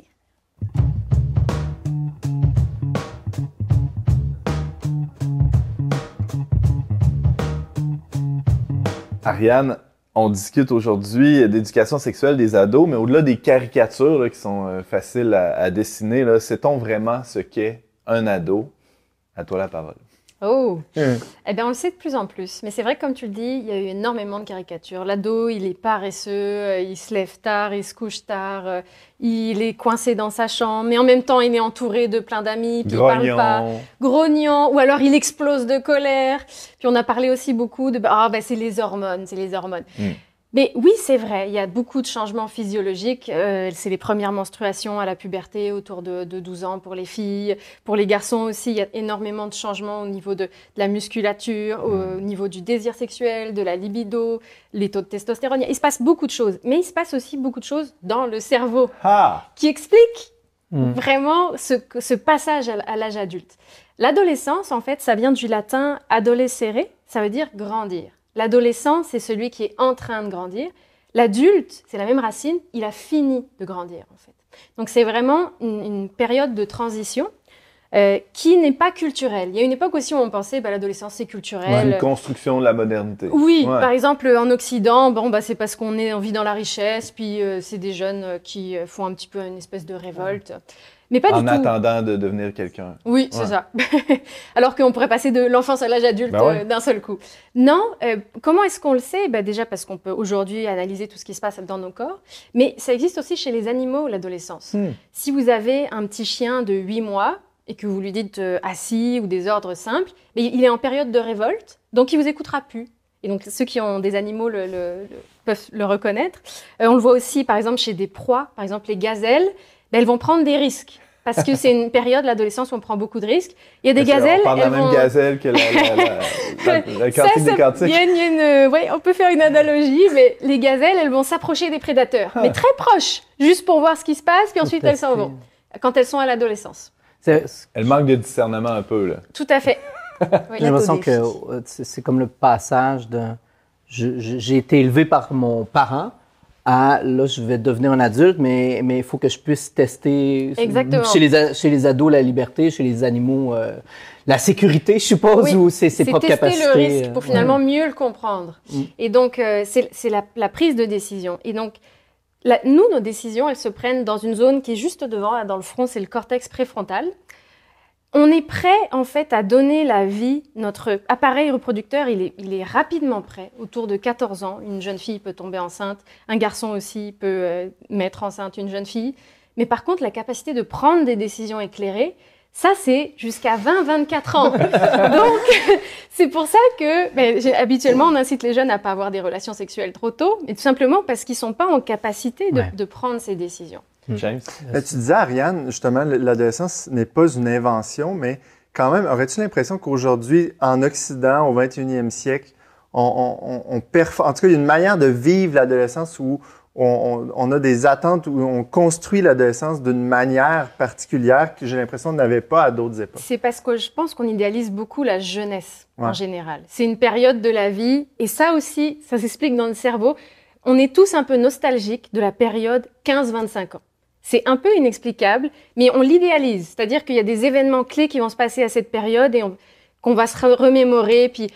Ariane, on discute aujourd'hui d'éducation sexuelle des ados, mais au-delà des caricatures là, qui sont faciles à dessiner, là, sait-on vraiment ce qu'est un ado? À toi la parole. Oh! Eh bien, on le sait de plus en plus. Mais c'est vrai que, comme tu le dis, il y a eu énormément de caricatures. L'ado, il est paresseux, il se lève tard, il se couche tard, il est coincé dans sa chambre, mais en même temps, il est entouré de plein d'amis, puis il parle pas. Grognon. Ou alors, il explose de colère. Puis, on a parlé aussi beaucoup de c'est les hormones, c'est les hormones. Mais oui, c'est vrai, il y a beaucoup de changements physiologiques. C'est les premières menstruations à la puberté, autour de 12 ans pour les filles. Pour les garçons aussi, il y a énormément de changements au niveau de la musculature, au niveau du désir sexuel, de la libido, les taux de testostérone. Il se passe beaucoup de choses. Mais il se passe aussi beaucoup de choses dans le cerveau qui expliquent vraiment ce passage à l'âge adulte. L'adolescence, en fait, ça vient du latin « adolescere », ça veut dire « grandir ». L'adolescent, c'est celui qui est en train de grandir. L'adulte, c'est la même racine, il a fini de grandir, en fait. Donc, c'est vraiment une période de transition. qui n'est pas culturelle. Il y a une époque aussi où on pensait l'adolescence c'est culturel. C'est une construction de la modernité. Oui, par exemple en Occident, c'est parce qu'on vit dans la richesse, puis c'est des jeunes qui font un petit peu une espèce de révolte. Mais pas du tout. En attendant de devenir quelqu'un. Oui, c'est ça. Alors qu'on pourrait passer de l'enfance à l'âge adulte d'un seul coup. Non, comment est-ce qu'on le sait? Déjà parce qu'on peut aujourd'hui analyser tout ce qui se passe dans nos corps, mais ça existe aussi chez les animaux, l'adolescence. Si vous avez un petit chien de 8 mois et que vous lui dites assis ou des ordres simples, il est en période de révolte, donc il vous écoutera plus. Et donc ceux qui ont des animaux peuvent le reconnaître. On le voit aussi par exemple chez des proies, par exemple les gazelles, elles vont prendre des risques. Parce que c'est une période, l'adolescence, où on prend beaucoup de risques. Il y a des gazelles... On parle de la même gazelle que la cantique des cantiques. On peut faire une analogie, mais les gazelles, elles vont s'approcher des prédateurs. Mais très proches, juste pour voir ce qui se passe, puis ensuite elles s'en vont. Quand elles sont à l'adolescence. Elles manquent de discernement un peu, là. Tout à fait. J'ai l'impression que c'est comme le passage de... J'ai été élevé par mon parent, là, je vais devenir un adulte, mais il faut que je puisse tester. Exactement. Chez les ados, la liberté, chez les animaux, la sécurité, je suppose, ou ses propres capacités. C'est tester le risque pour finalement mieux le comprendre. Et donc, c'est la prise de décision. Et donc, nous, nos décisions, elles se prennent dans une zone qui est juste devant, là, dans le front, c'est le cortex préfrontal. On est prêt, en fait, à donner la vie. Notre appareil reproducteur, il est rapidement prêt. Autour de 14 ans, une jeune fille peut tomber enceinte. Un garçon aussi peut mettre enceinte une jeune fille. Mais par contre, la capacité de prendre des décisions éclairées, ça, c'est jusqu'à 20-24 ans. Donc, c'est pour ça que, habituellement, on incite les jeunes à pas avoir des relations sexuelles trop tôt, mais tout simplement parce qu'ils sont pas en capacité de prendre ces décisions. James? Tu disais, Ariane, justement, l'adolescence n'est pas une invention, mais quand même, aurais-tu l'impression qu'aujourd'hui, en Occident, au 21e siècle, en tout cas, il y a une manière de vivre l'adolescence où on a des attentes, où on construit l'adolescence d'une manière particulière que j'ai l'impression qu'on n'avait pas à d'autres époques? C'est parce que je pense qu'on idéalise beaucoup la jeunesse en général. C'est une période de la vie, et ça aussi, ça s'explique dans le cerveau. On est tous un peu nostalgiques de la période 15-25 ans. C'est un peu inexplicable, mais on l'idéalise. C'est-à-dire qu'il y a des événements clés qui vont se passer à cette période et qu'on va se remémorer. Puis,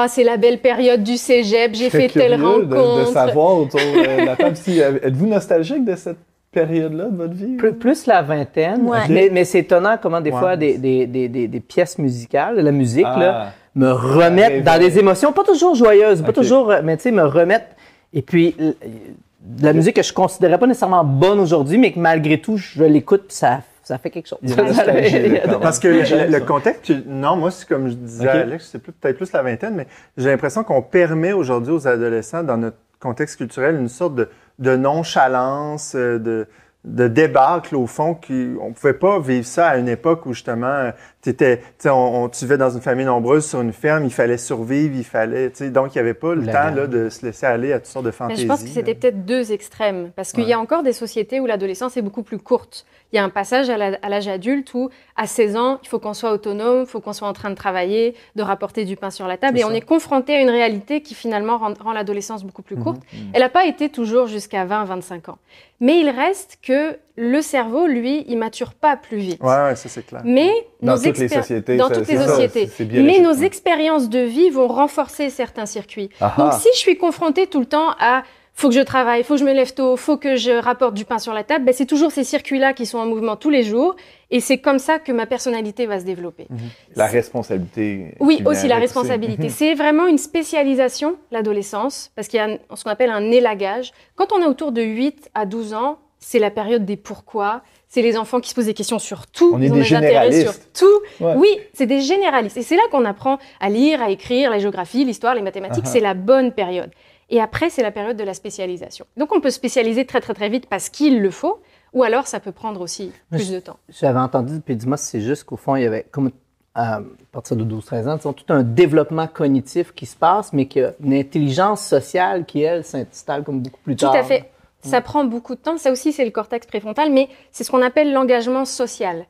c'est la belle période du cégep, j'ai fait telle rencontre. De savoir autour de la table, êtes-vous nostalgique de cette période-là de votre vie? Plus la vingtaine. Mais c'est étonnant comment des fois des pièces musicales, de la musique, là, me remettent dans des émotions, pas toujours joyeuses, pas toujours, mais tu sais, me remettent. Et puis, de la musique que je considérais pas nécessairement bonne aujourd'hui, mais que malgré tout, je l'écoute, ça fait quelque chose. Parce que le contexte, moi, c'est comme je disais à Alex, c'est peut-être plus la vingtaine, mais j'ai l'impression qu'on permet aujourd'hui aux adolescents, dans notre contexte culturel, une sorte de nonchalance, de débâcle, au fond, on pouvait pas vivre ça à une époque où, justement, tu vivais dans une famille nombreuse sur une ferme, il fallait survivre, donc il n'y avait pas le temps là, de se laisser aller à toutes sortes de fantaisies. Mais je pense que c'était peut-être deux extrêmes, parce qu'il y a encore des sociétés où l'adolescence est beaucoup plus courte. Il y a un passage à l'âge adulte où, à 16 ans, il faut qu'on soit autonome, il faut qu'on soit en train de travailler, de rapporter du pain sur la table, et on est confronté à une réalité qui, finalement, rend l'adolescence beaucoup plus courte. Elle n'a pas été toujours jusqu'à 20-25 ans. Mais il reste que le cerveau, lui, il mature pas plus vite. Ouais, ça c'est clair. Mais dans toutes les sociétés. Mais nos expériences de vie vont renforcer certains circuits. Donc, si je suis confrontée tout le temps à faut que je travaille, faut que je me lève tôt, faut que je rapporte du pain sur la table, c'est toujours ces circuits-là qui sont en mouvement tous les jours, et c'est comme ça que ma personnalité va se développer. La responsabilité. Oui, aussi la responsabilité. C'est vraiment une spécialisation, l'adolescence, parce qu'il y a ce qu'on appelle un élagage. Quand on est autour de 8 à 12 ans, c'est la période des pourquoi. C'est les enfants qui se posent des questions sur tout. On est des généralistes. Sur tout. Ouais. Oui, c'est des généralistes. Et c'est là qu'on apprend à lire, à écrire, la géographie, l'histoire, les mathématiques. C'est la bonne période. Et après, c'est la période de la spécialisation. Donc, on peut spécialiser très, très, très vite parce qu'il le faut, ou alors ça peut prendre aussi plus de temps. J'avais entendu, puis dis-moi si c'est juste qu'au fond, il y avait, comme à partir de 12-13 ans, tout un développement cognitif qui se passe, mais qu'il y a une intelligence sociale qui, elle, s'installe comme beaucoup plus tard. Tout à fait. Ça prend beaucoup de temps. Ça aussi, c'est le cortex préfrontal, mais c'est ce qu'on appelle l'engagement social.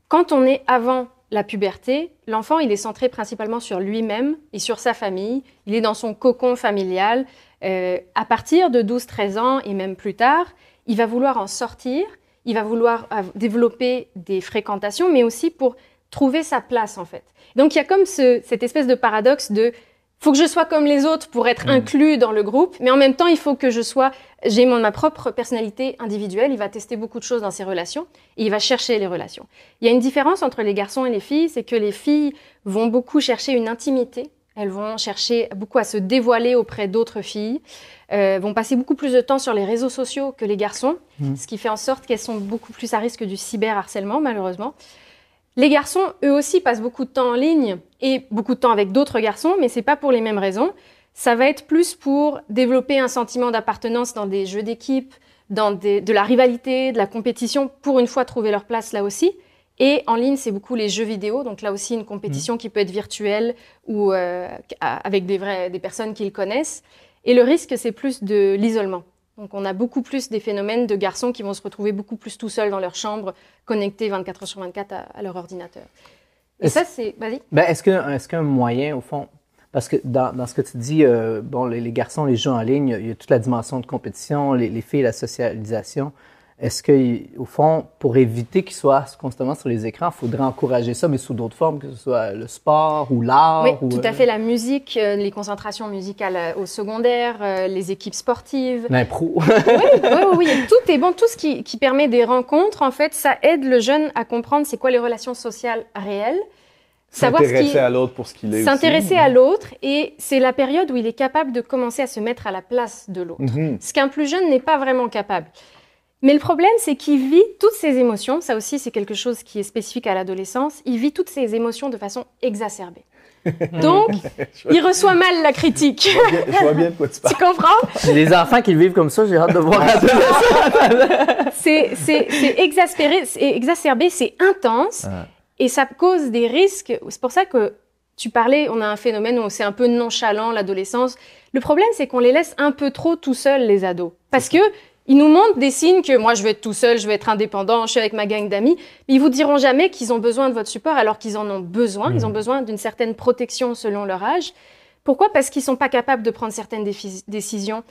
Quand on est avant la puberté, l'enfant, il est centré principalement sur lui-même et sur sa famille. Il est dans son cocon familial. À partir de 12-13 ans et même plus tard, il va vouloir en sortir. il va vouloir développer des fréquentations, mais aussi pour trouver sa place, en fait. Donc, il y a comme cette espèce de paradoxe de « faut que je sois comme les autres pour être inclus dans le groupe, mais en même temps, il faut que j'ai ma propre personnalité individuelle. » Il va tester beaucoup de choses dans ses relations et il va chercher les relations. Il y a une différence entre les garçons et les filles, c'est que les filles vont beaucoup chercher une intimité. Elles vont chercher beaucoup à se dévoiler auprès d'autres filles, vont passer beaucoup plus de temps sur les réseaux sociaux que les garçons, ce qui fait en sorte qu'elles sont beaucoup plus à risque du cyberharcèlement, malheureusement. Les garçons, eux aussi, passent beaucoup de temps en ligne et beaucoup de temps avec d'autres garçons, mais c'est pas pour les mêmes raisons. Ça va être plus pour développer un sentiment d'appartenance dans des jeux d'équipe, dans de la rivalité, de la compétition, pour une fois trouver leur place là aussi. Et en ligne, c'est beaucoup les jeux vidéo, donc là aussi une compétition qui peut être virtuelle ou avec des personnes qu'ils connaissent. Et le risque, c'est plus de l'isolement. Donc on a beaucoup plus des phénomènes de garçons qui vont se retrouver beaucoup plus tout seuls dans leur chambre, connectés 24 heures sur 24 à leur ordinateur. Et ça, c'est... Vas-y. Est-ce qu'un moyen, au fond... Parce que dans ce que tu dis, les garçons, les jeux en ligne, il y a toute la dimension de compétition, les filles, la socialisation. Est-ce que, au fond, pour éviter qu'ils soient constamment sur les écrans, il faudrait encourager ça, mais sous d'autres formes, que ce soit le sport ou l'art? Oui, tout à fait. La musique, les concentrations musicales au secondaire, les équipes sportives. L'impro. Oui. Tout est bon. Tout ce qui permet des rencontres, en fait, ça aide le jeune à comprendre c'est quoi les relations sociales réelles. S'intéresser à l'autre pour ce qu'il est. S'intéresser à l'autre, et c'est la période où il est capable de commencer à se mettre à la place de l'autre. Ce qu'un plus jeune n'est pas vraiment capable. Mais le problème, c'est qu'il vit toutes ces émotions, ça aussi c'est quelque chose qui est spécifique à l'adolescence, il vit toutes ces émotions de façon exacerbée. Donc, il reçoit mal la critique. Je vois bien de quoi tu parles. Tu comprends? Les enfants qui le vivent comme ça, j'ai hâte de voir l'adolescence. C'est exacerbé, c'est intense, et ça cause des risques. C'est pour ça que tu parlais, on a un phénomène où c'est un peu nonchalant, l'adolescence. Le problème, c'est qu'on les laisse un peu trop tout seuls, les ados. Parce que ils nous montrent des signes que moi, je veux être tout seul, je veux être indépendant, je suis avec ma gang d'amis. Mais ils vous diront jamais qu'ils ont besoin de votre support alors qu'ils en ont besoin. Ils ont besoin d'une certaine protection selon leur âge. Pourquoi? Parce qu'ils sont pas capables de prendre certaines décisions.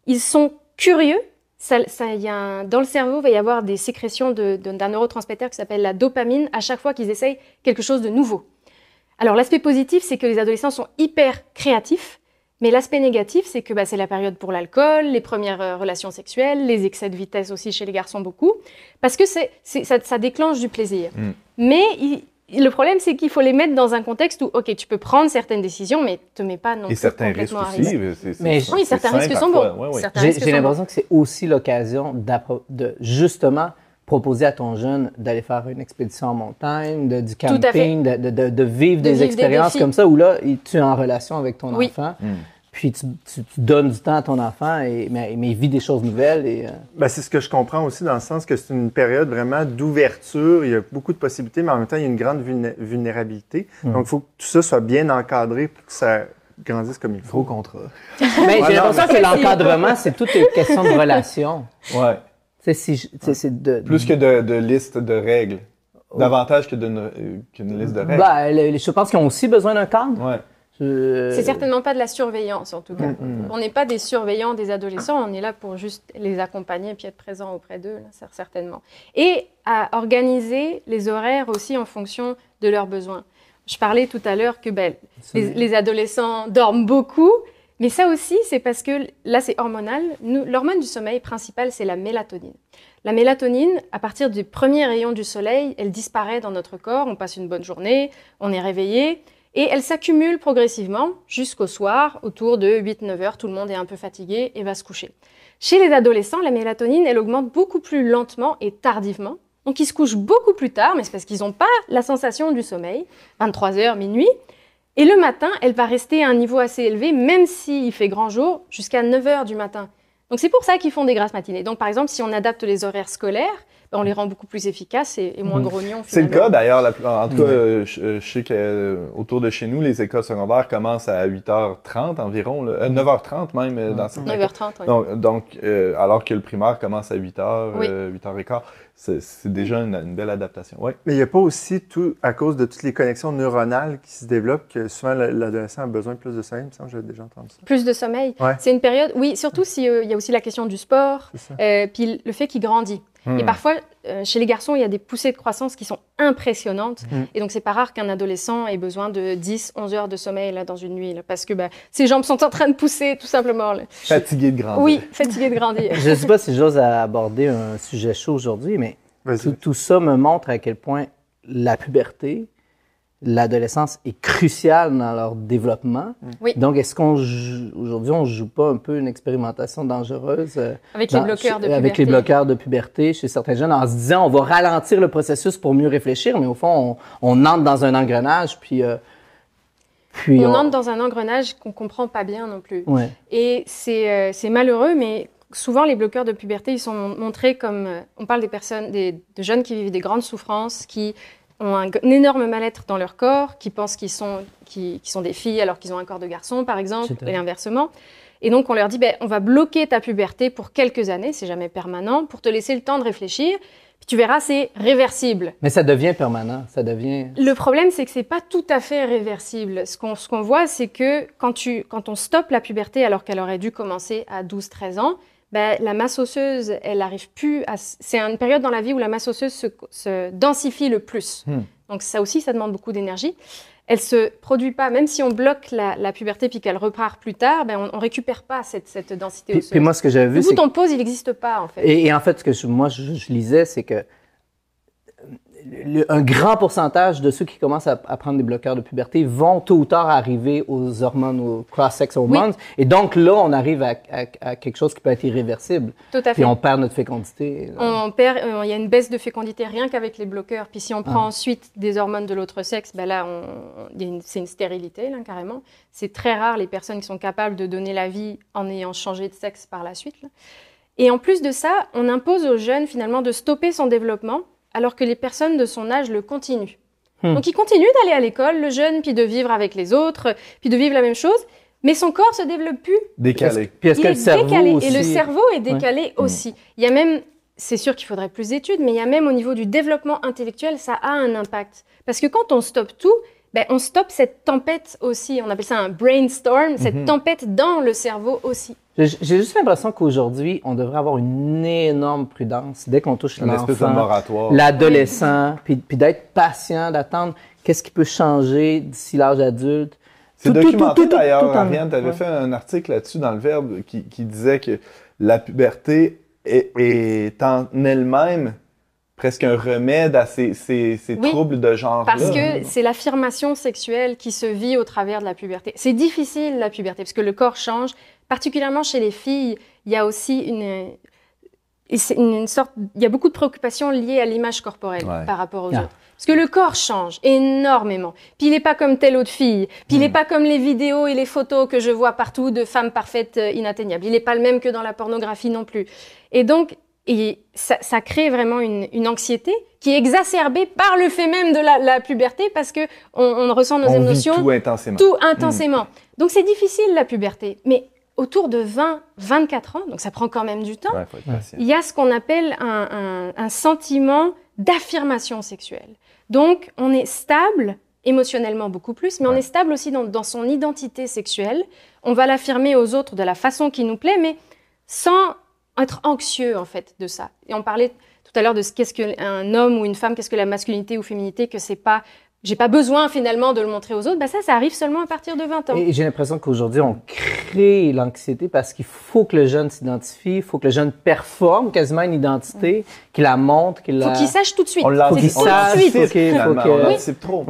Ils sont curieux. Dans le cerveau, il va y avoir des sécrétions d'un neurotransmetteur qui s'appelle la dopamine à chaque fois qu'ils essayent quelque chose de nouveau. Alors, l'aspect positif, c'est que les adolescents sont hyper créatifs. Mais l'aspect négatif, c'est que c'est la période pour l'alcool, les premières relations sexuelles, les excès de vitesse aussi chez les garçons beaucoup, parce que ça déclenche du plaisir. Mais le problème, c'est qu'il faut les mettre dans un contexte où, OK, tu peux prendre certaines décisions, mais te mets pas non plus complètement à risque. Et certains risques aussi. Oui, certains risques sont bons. J'ai l'impression que c'est aussi l'occasion de justement proposer à ton jeune d'aller faire une expédition en montagne, du camping, de vivre des expériences comme ça, où là, tu es en relation avec ton enfant, puis tu donnes du temps à ton enfant, mais il vit des choses nouvelles. C'est ce que je comprends aussi, dans le sens que c'est une période vraiment d'ouverture, il y a beaucoup de possibilités, mais en même temps, il y a une grande vulnérabilité. Donc, il faut que tout ça soit bien encadré pour que ça grandisse comme il faut. Gros contrat. Mais j'ai l'impression que l'encadrement, c'est toute une question de relation. Ouais. Plus que de liste de règles. Davantage qu'une liste de règles. Je pense qu'ils ont aussi besoin d'un cadre. Ouais. C'est certainement pas de la surveillance, en tout cas. On n'est pas des surveillants des adolescents, on est là pour juste les accompagner et puis être présent auprès d'eux, là, certainement. Et à organiser les horaires aussi en fonction de leurs besoins. Je parlais tout à l'heure que les adolescents dorment beaucoup. Mais ça aussi, c'est parce que, là, c'est hormonal. L'hormone du sommeil principale, c'est la mélatonine. La mélatonine, à partir du premier rayon du soleil, elle disparaît dans notre corps. On passe une bonne journée, on est réveillé. Et elle s'accumule progressivement jusqu'au soir, autour de 8-9 heures. Tout le monde est un peu fatigué et va se coucher. Chez les adolescents, la mélatonine, elle augmente beaucoup plus lentement et tardivement. Donc, ils se couchent beaucoup plus tard, mais c'est parce qu'ils n'ont pas la sensation du sommeil. 23 heures, minuit. Et le matin, elle va rester à un niveau assez élevé, même s'il fait grand jour, jusqu'à 9 heures du matin. Donc, c'est pour ça qu'ils font des grasses matinées. Donc, par exemple, si on adapte les horaires scolaires, on les rend beaucoup plus efficaces et moins grognons. C'est le cas, d'ailleurs. En tout cas, je sais qu'autour de chez nous, les écoles secondaires commencent à 8h30 environ, 9h30 même dans certains cas. 9h30, oui. Donc, alors que le primaire commence à 8h, 8h15. C'est déjà une belle adaptation. Ouais. Mais il n'y a pas aussi tout, à cause de toutes les connexions neuronales qui se développent, que souvent l'adolescent a besoin de plus de sommeil, il me semble que j'ai déjà entendu ça. Plus de sommeil? Ouais. C'est une période, oui, surtout s'il y a aussi la question du sport, puis le fait qu'il grandit. Et parfois, chez les garçons, il y a des poussées de croissance qui sont impressionnantes. Et donc, c'est pas rare qu'un adolescent ait besoin de 10-11 heures de sommeil là, dans une nuit, là, parce que ses jambes sont en train de pousser, tout simplement. Là. Fatigué de grandir. Oui, fatigué de grandir. Je ne sais pas si j'ose aborder un sujet chaud aujourd'hui, mais tout ça me montre à quel point la puberté, l'adolescence est cruciale dans leur développement. Oui. Donc, est-ce qu'aujourd'hui, on ne joue pas un peu une expérimentation dangereuse avec les bloqueurs de puberté? Avec les bloqueurs de puberté chez certains jeunes, en se disant, on va ralentir le processus pour mieux réfléchir, mais au fond, on entre dans un engrenage, puis on entre dans un engrenage qu'on ne comprend pas bien non plus. Ouais. Et c'est malheureux, mais souvent, les bloqueurs de puberté, ils sont montrés comme... on parle des personnes, de jeunes qui vivent des grandes souffrances, qui ont un énorme mal-être dans leur corps, qui pensent qu'ils sont des filles alors qu'ils ont un corps de garçon, par exemple, et inversement. Et donc, on leur dit, on va bloquer ta puberté pour quelques années, c'est jamais permanent, pour te laisser le temps de réfléchir. Puis tu verras, c'est réversible. Mais ça devient permanent, ça devient... Le problème, c'est que c'est pas tout à fait réversible. Ce qu'on voit, c'est que quand on stoppe la puberté alors qu'elle aurait dû commencer à 12-13 ans, la masse osseuse, elle arrive plus à... C'est une période dans la vie où la masse osseuse se densifie le plus. Donc ça aussi, ça demande beaucoup d'énergie. Elle se produit pas, même si on bloque la puberté puis qu'elle repart plus tard, on récupère pas cette densité osseuse. Puis moi, ce que j'avais vu, le bouton pause, il n'existe pas, en fait. Et en fait, ce que je lisais, c'est que un grand pourcentage de ceux qui commencent à prendre des bloqueurs de puberté vont tôt ou tard arriver aux hormones, aux cross-sex hormones. Oui. Et donc là, on arrive à quelque chose qui peut être irréversible. Tout à fait. Puis on perd notre fécondité. Il y a une baisse de fécondité rien qu'avec les bloqueurs. Puis si on prend ensuite des hormones de l'autre sexe, là, c'est une stérilité, là, carrément. C'est très rare les personnes qui sont capables de donner la vie en ayant changé de sexe par la suite, là. Et en plus de ça, on impose aux jeunes, finalement, de stopper son développement alors que les personnes de son âge le continuent. Donc, il continue d'aller à l'école, le jeune, puis de vivre avec les autres, puis de vivre la même chose, mais son corps se développe plus. Décalé. Puis est-ce que le cerveau décalé, aussi... et le cerveau est décalé aussi. Il y a même, c'est sûr qu'il faudrait plus d'études, mais il y a même au niveau du développement intellectuel, ça a un impact. Parce que quand on stoppe tout, on stoppe cette tempête aussi. On appelle ça un brainstorm, cette tempête dans le cerveau aussi. J'ai juste l'impression qu'aujourd'hui, on devrait avoir une énorme prudence dès qu'on touche l'enfant, l'adolescent, puis d'être patient, d'attendre qu'est-ce qui peut changer d'ici l'âge adulte. C'est documenté d'ailleurs, Ariane, tu avais fait un article là-dessus dans le Verbe qui disait que la puberté est en elle-même presque un remède à ces troubles de genre-là. Parce que c'est l'affirmation sexuelle qui se vit au travers de la puberté. C'est difficile, la puberté, parce que le corps change. Particulièrement chez les filles, il y a aussi une sorte... Il y a beaucoup de préoccupations liées à l'image corporelle par rapport aux autres. Parce que le corps change énormément. Puis il n'est pas comme telle autre fille. Puis il n'est pas comme les vidéos et les photos que je vois partout de femmes parfaites inatteignables. Il n'est pas le même que dans la pornographie non plus. Et donc... ça crée vraiment une anxiété qui est exacerbée par le fait même de la puberté parce que on ressent nos émotions tout intensément. Donc c'est difficile la puberté, mais autour de 20-24 ans, donc ça prend quand même du temps, il y a ce qu'on appelle un sentiment d'affirmation sexuelle. Donc on est stable émotionnellement beaucoup plus, mais on est stable aussi dans son identité sexuelle. On va l'affirmer aux autres de la façon qui nous plaît, mais sans être anxieux, en fait, de ça. Et on parlait tout à l'heure de qu'est-ce qu'un homme ou une femme, qu'est-ce que la masculinité ou féminité, que c'est pas... J'ai pas besoin, finalement, de le montrer aux autres. Ça arrive seulement à partir de 20 ans. Et j'ai l'impression qu'aujourd'hui, on crée l'anxiété parce qu'il faut que le jeune s'identifie, il faut que le jeune performe quasiment une identité, qu'il la montre, qu'il la... Faut qu'il sache tout de suite. On l'anticipe trop.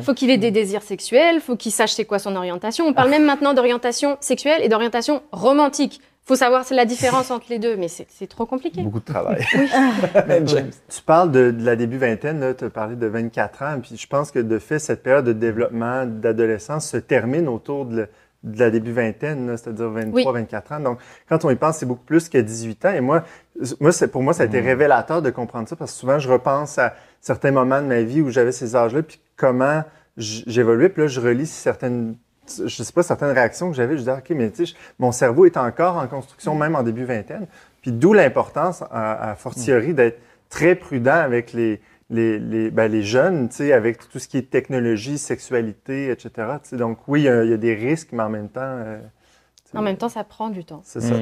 Faut qu'il ait des désirs sexuels, faut qu'il sache c'est quoi son orientation. On parle même maintenant d'orientation sexuelle et d'orientation romantique. Faut savoir la différence entre les deux, mais c'est trop compliqué. Beaucoup de travail. James, tu parles de la début vingtaine, tu as parlé de 24 ans, puis je pense que de fait, cette période de développement d'adolescence se termine autour de la début vingtaine, c'est-à-dire 23-24 ans. Donc, quand on y pense, c'est beaucoup plus que 18 ans. Et pour moi, ça a été révélateur de comprendre ça, parce que souvent, je repense à certains moments de ma vie où j'avais ces âges-là, puis comment j'évoluais, puis là, je relis certaines réactions que j'avais. Je disais, OK, mais tu sais, mon cerveau est encore en construction, même en début vingtaine. Puis d'où l'importance, à fortiori, d'être très prudent avec les jeunes, tu sais, avec tout ce qui est technologie, sexualité, etc. Tu sais, donc oui, il y a des risques, mais en même temps... en même temps, ça prend du temps. C'est ça.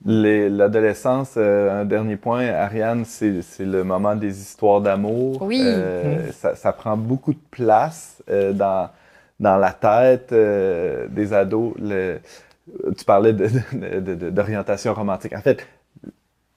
L'adolescence, un dernier point, Ariane, c'est le moment des histoires d'amour. Oui. Ça prend beaucoup de place dans la tête des ados. Tu parlais d'orientation romantique. En fait,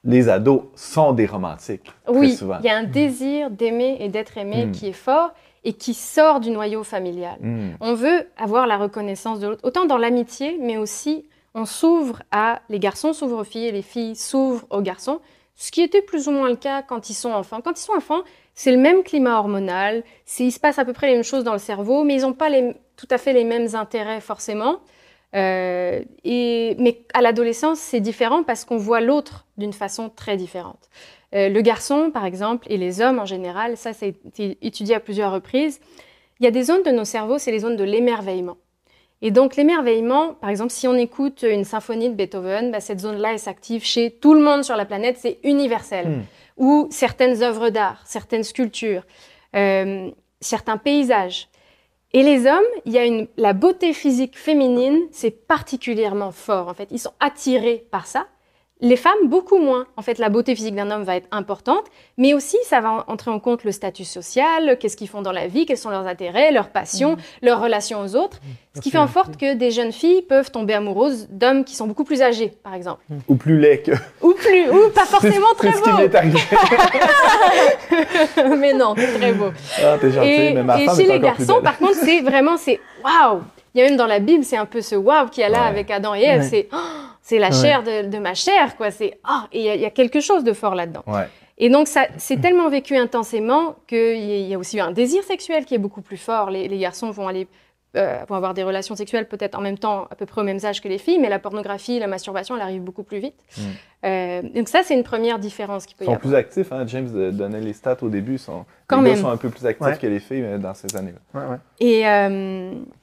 les ados sont des romantiques, très souvent. Il y a un désir d'aimer et d'être aimé qui est fort et qui sort du noyau familial. On veut avoir la reconnaissance de l'autre, autant dans l'amitié, mais aussi on s'ouvre les garçons s'ouvrent aux filles et les filles s'ouvrent aux garçons, ce qui était plus ou moins le cas quand ils sont enfants. Quand ils sont enfants, c'est le même climat hormonal, il se passe à peu près les mêmes choses dans le cerveau, mais ils n'ont pas tout à fait les mêmes intérêts forcément. Mais à l'adolescence, c'est différent parce qu'on voit l'autre d'une façon très différente. Le garçon, par exemple, et les hommes en général, ça a été étudié à plusieurs reprises, il y a des zones de nos cerveaux, c'est les zones de l'émerveillement. Et donc l'émerveillement, par exemple, si on écoute une symphonie de Beethoven, cette zone-là, elle s'active chez tout le monde sur la planète, c'est universel. Ou certaines œuvres d'art, certaines sculptures, certains paysages. Et les hommes, il y a la beauté physique féminine, c'est particulièrement fort. En fait, ils sont attirés par ça. Les femmes, beaucoup moins. En fait, la beauté physique d'un homme va être importante, mais aussi, ça va entrer en compte le statut social, qu'est-ce qu'ils font dans la vie, quels sont leurs intérêts, leurs passions, leurs relations aux autres. Ce qui fait en sorte que des jeunes filles peuvent tomber amoureuses d'hommes qui sont beaucoup plus âgés, par exemple. Ou plus laids que... Ou pas forcément très beaux. C'est ce qui m'est arrivé. Mais non, très beau. Ah, t'es gentil, mais ma femme chez est les encore plus garçons, belle. par contre, c'est waouh. Il y a même dans la Bible, c'est un peu ce waouh qu'il y a là avec Adam et Ève. C'est la chair de ma chair, quoi. Et il y a quelque chose de fort là-dedans. Ouais. Et donc, c'est tellement vécu intensément qu'il y a aussi un désir sexuel qui est beaucoup plus fort. Les garçons vont avoir des relations sexuelles peut-être en même temps, à peu près au même âge que les filles, mais la pornographie, la masturbation, elle arrive beaucoup plus vite. Donc ça, c'est une première différence qu'il peut y avoir. Ils sont plus actifs, hein? James donnait les stats au début. Les gars sont un peu plus actifs que les filles dans ces années-là. Et,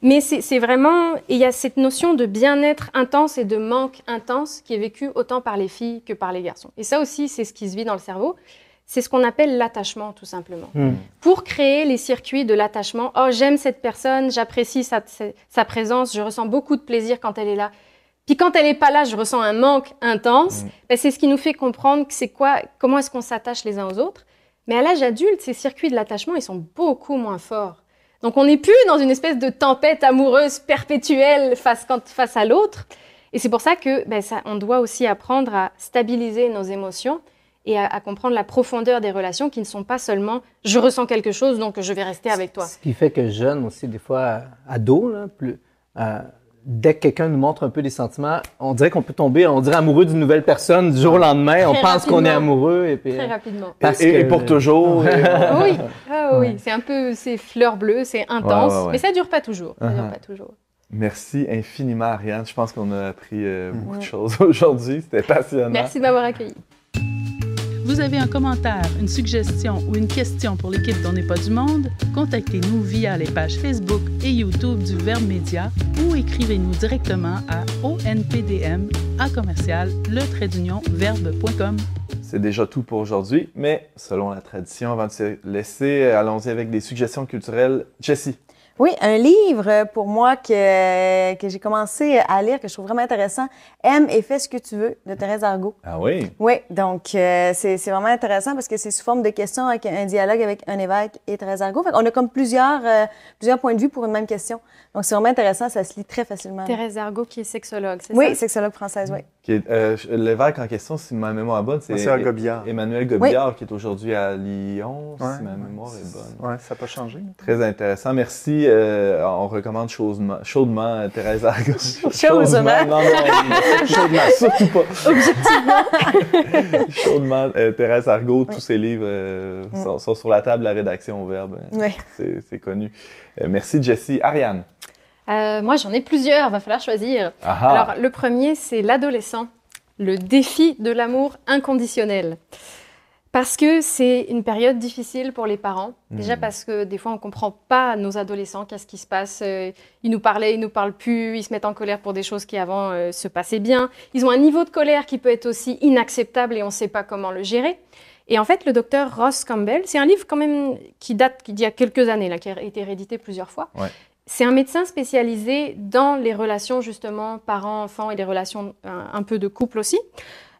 mais c'est vraiment... Il y a cette notion de bien-être intense et de manque intense qui est vécue autant par les filles que par les garçons. Et ça aussi, c'est ce qui se vit dans le cerveau. C'est ce qu'on appelle l'attachement, tout simplement. Pour créer les circuits de l'attachement, j'aime cette personne, j'apprécie sa présence, je ressens beaucoup de plaisir quand elle est là. Puis quand elle n'est pas là, je ressens un manque intense. C'est ce qui nous fait comprendre comment est-ce qu'on s'attache les uns aux autres. Mais à l'âge adulte, ces circuits de l'attachement, ils sont beaucoup moins forts. Donc on n'est plus dans une espèce de tempête amoureuse perpétuelle face à l'autre. Et c'est pour ça que on doit aussi apprendre à stabiliser nos émotions et à comprendre la profondeur des relations qui ne sont pas seulement « je ressens quelque chose, donc je vais rester avec toi ». Ce qui fait que jeune aussi, des fois, ado, dès que quelqu'un nous montre un peu des sentiments, on dirait qu'on peut tomber, on dirait amoureux d'une nouvelle personne du jour au lendemain, on pense qu'on est amoureux. Et puis, très rapidement. Et pour toujours. Oui, c'est fleur bleue, c'est intense, mais ça ne dure pas toujours. Merci infiniment, Ariane. Je pense qu'on a appris beaucoup de choses aujourd'hui. C'était passionnant. Merci de m'avoir accueilli. Vous avez un commentaire, une suggestion ou une question pour l'équipe d'On n'est pas du monde? Contactez-nous via les pages Facebook et YouTube du Verbe Média ou écrivez-nous directement à onpdm@verbe.com. C'est déjà tout pour aujourd'hui, mais selon la tradition, avant de se laisser, allons-y avec des suggestions culturelles. Jessie. Oui, un livre pour moi que j'ai commencé à lire, que je trouve vraiment intéressant, « Aime et fais ce que tu veux » de Thérèse Argot. Ah oui? Oui, donc c'est vraiment intéressant parce que c'est sous forme de questions avec un dialogue avec un évêque et Thérèse Argot. Fait qu'on a comme plusieurs points de vue pour une même question. Donc c'est vraiment intéressant, ça se lit très facilement. Thérèse Argot qui est sexologue, c'est ça? Oui, sexologue française, oui. L'évêque en question, si ma mémoire est bonne, c'est Emmanuel Gobillard qui est aujourd'hui à Lyon, si ma mémoire est bonne. Oui, ça n'a pas changé. Très intéressant. Merci. On recommande chaudement Thérèse Argot. Chaudement? Non, chaudement, surtout pas. Objectivement. Chaudement, Thérèse Argot, tous ses livres sont sur la table de la rédaction au Verbe. Oui. C'est connu. Merci, Jessie. Ariane. Moi, j'en ai plusieurs, va falloir choisir. Alors, le premier, c'est l'adolescent, le défi de l'amour inconditionnel. Parce que c'est une période difficile pour les parents. Déjà parce que des fois, on ne comprend pas nos adolescents, qu'est-ce qui se passe. Ils nous parlaient, ils ne nous parlent plus, ils se mettent en colère pour des choses qui avant se passaient bien. Ils ont un niveau de colère qui peut être aussi inacceptable et on ne sait pas comment le gérer. Et en fait, le docteur Ross Campbell, c'est un livre quand même qui date d'il y a quelques années, là, qui a été réédité plusieurs fois. Ouais. c'est un médecin spécialisé dans les relations justement parents-enfants et les relations un peu de couple aussi.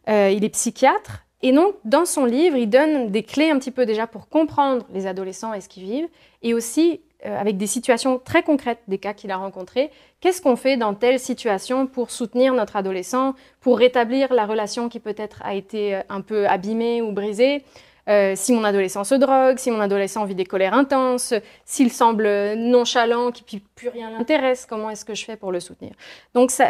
Il est psychiatre. Et donc, dans son livre, il donne des clés un petit peu déjà pour comprendre les adolescents et ce qu'ils vivent, et aussi avec des situations très concrètes, des cas qu'il a rencontrés. Qu'est-ce qu'on fait dans telle situation pour soutenir notre adolescent, pour rétablir la relation qui peut-être a été un peu abîmée ou brisée? Si mon adolescent se drogue, si mon adolescent vit des colères intenses, s'il semble nonchalant, qu'il plus rien l'intéresse, comment est-ce que je fais pour le soutenir? Donc, ça,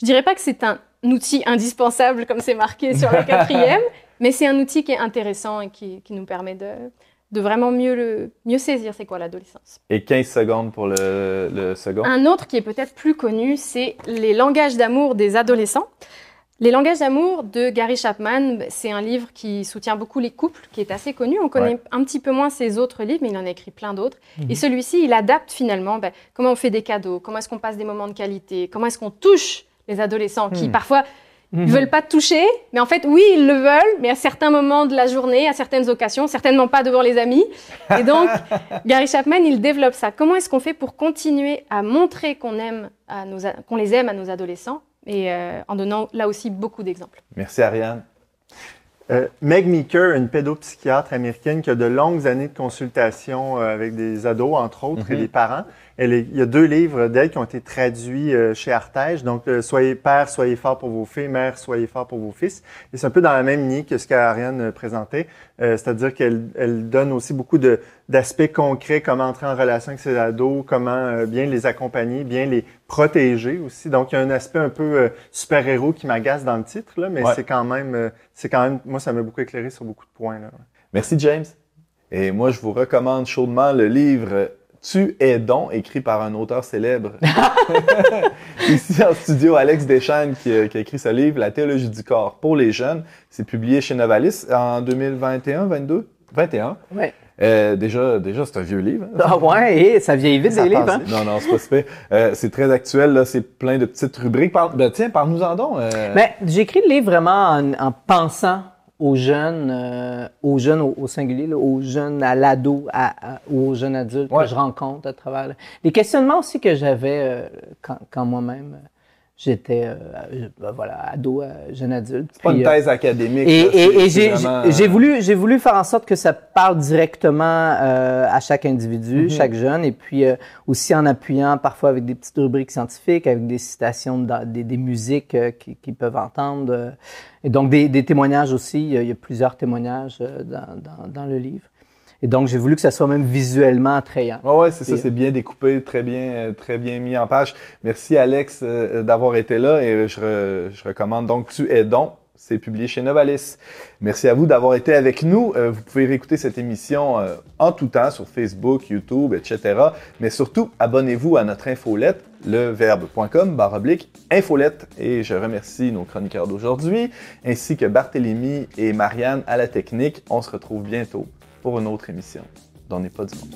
je dirais pas que c'est un outil indispensable, comme c'est marqué sur la 4e, mais c'est un outil qui est intéressant et qui nous permet de vraiment mieux saisir c'est quoi l'adolescence. Et 15 secondes pour le second. Un autre qui est peut-être plus connu, c'est les langages d'amour des adolescents. Les langages d'amour de Gary Chapman, c'est un livre qui soutient beaucoup les couples, qui est assez connu. On connaît un petit peu moins ses autres livres, mais il en a écrit plein d'autres. Et celui-ci, il adapte finalement comment on fait des cadeaux, comment est-ce qu'on passe des moments de qualité, comment est-ce qu'on touche les adolescents qui parfois ne veulent pas toucher, mais en fait, oui, ils le veulent, mais à certains moments de la journée, à certaines occasions, certainement pas devant les amis. Et donc, Gary Chapman, il développe ça. Comment est-ce qu'on fait pour continuer à montrer qu'on les aime à nos adolescents, et en donnant là aussi beaucoup d'exemples. Merci Ariane. Meg Meeker, une pédopsychiatre américaine qui a de longues années de consultation avec des ados, entre autres, et des parents. Il y a 2 livres d'elle qui ont été traduits chez Artege. Donc, Soyez père, soyez fort pour vos filles, mère, soyez fort pour vos fils. Et c'est un peu dans la même ligne que ce qu'Ariane présentait. C'est-à-dire qu'elle donne aussi beaucoup d'aspects concrets, comment entrer en relation avec ses ados, comment bien les accompagner, bien les protéger aussi. Donc, il y a un aspect un peu super-héros qui m'agace dans le titre, là, mais c'est quand même, moi, ça m'a beaucoup éclairé sur beaucoup de points, là. Merci, James. Et moi, je vous recommande chaudement le livre Tu es donc, écrit par un auteur célèbre. Ici en studio, Alex Deschênes qui a écrit ce livre, La théologie du corps pour les jeunes. C'est publié chez Novalis en 2021, 22? 21. Ouais. Déjà, c'est un vieux livre. Hein? Ah ouais, et ça vieillit vite, les livres. Hein? Non, c'est pas super. C'est très actuel, là. C'est plein de petites rubriques. Parle-nous-en donc. J'ai écrit le livre vraiment en pensant aux jeunes au singulier, là, aux jeunes à l'ado, aux jeunes adultes que je rencontre à travers les questionnements aussi que j'avais quand moi-même j'étais ado, jeune adulte. C'est pas une thèse académique. Et j'ai voulu faire en sorte que ça parle directement à chaque individu, chaque jeune, et puis aussi en appuyant parfois avec des petites rubriques scientifiques, avec des citations des musiques qu'ils peuvent entendre. Et donc des témoignages aussi. Il y a plusieurs témoignages dans le livre. Et donc, j'ai voulu que ça soit même visuellement attrayant. Ouais, c'est ça, c'est bien découpé, très bien mis en page. Merci Alex d'avoir été là et je recommande donc Tu es donc. C'est publié chez Novalis. Merci à vous d'avoir été avec nous. Vous pouvez réécouter cette émission en tout temps sur Facebook, YouTube, etc. Mais surtout, abonnez-vous à notre infolette, leverbe.com/infolette. Et je remercie nos chroniqueurs d'aujourd'hui, ainsi que Barthélémy et Marianne à la technique. On se retrouve bientôt pour une autre émission d'On n'est pas du monde.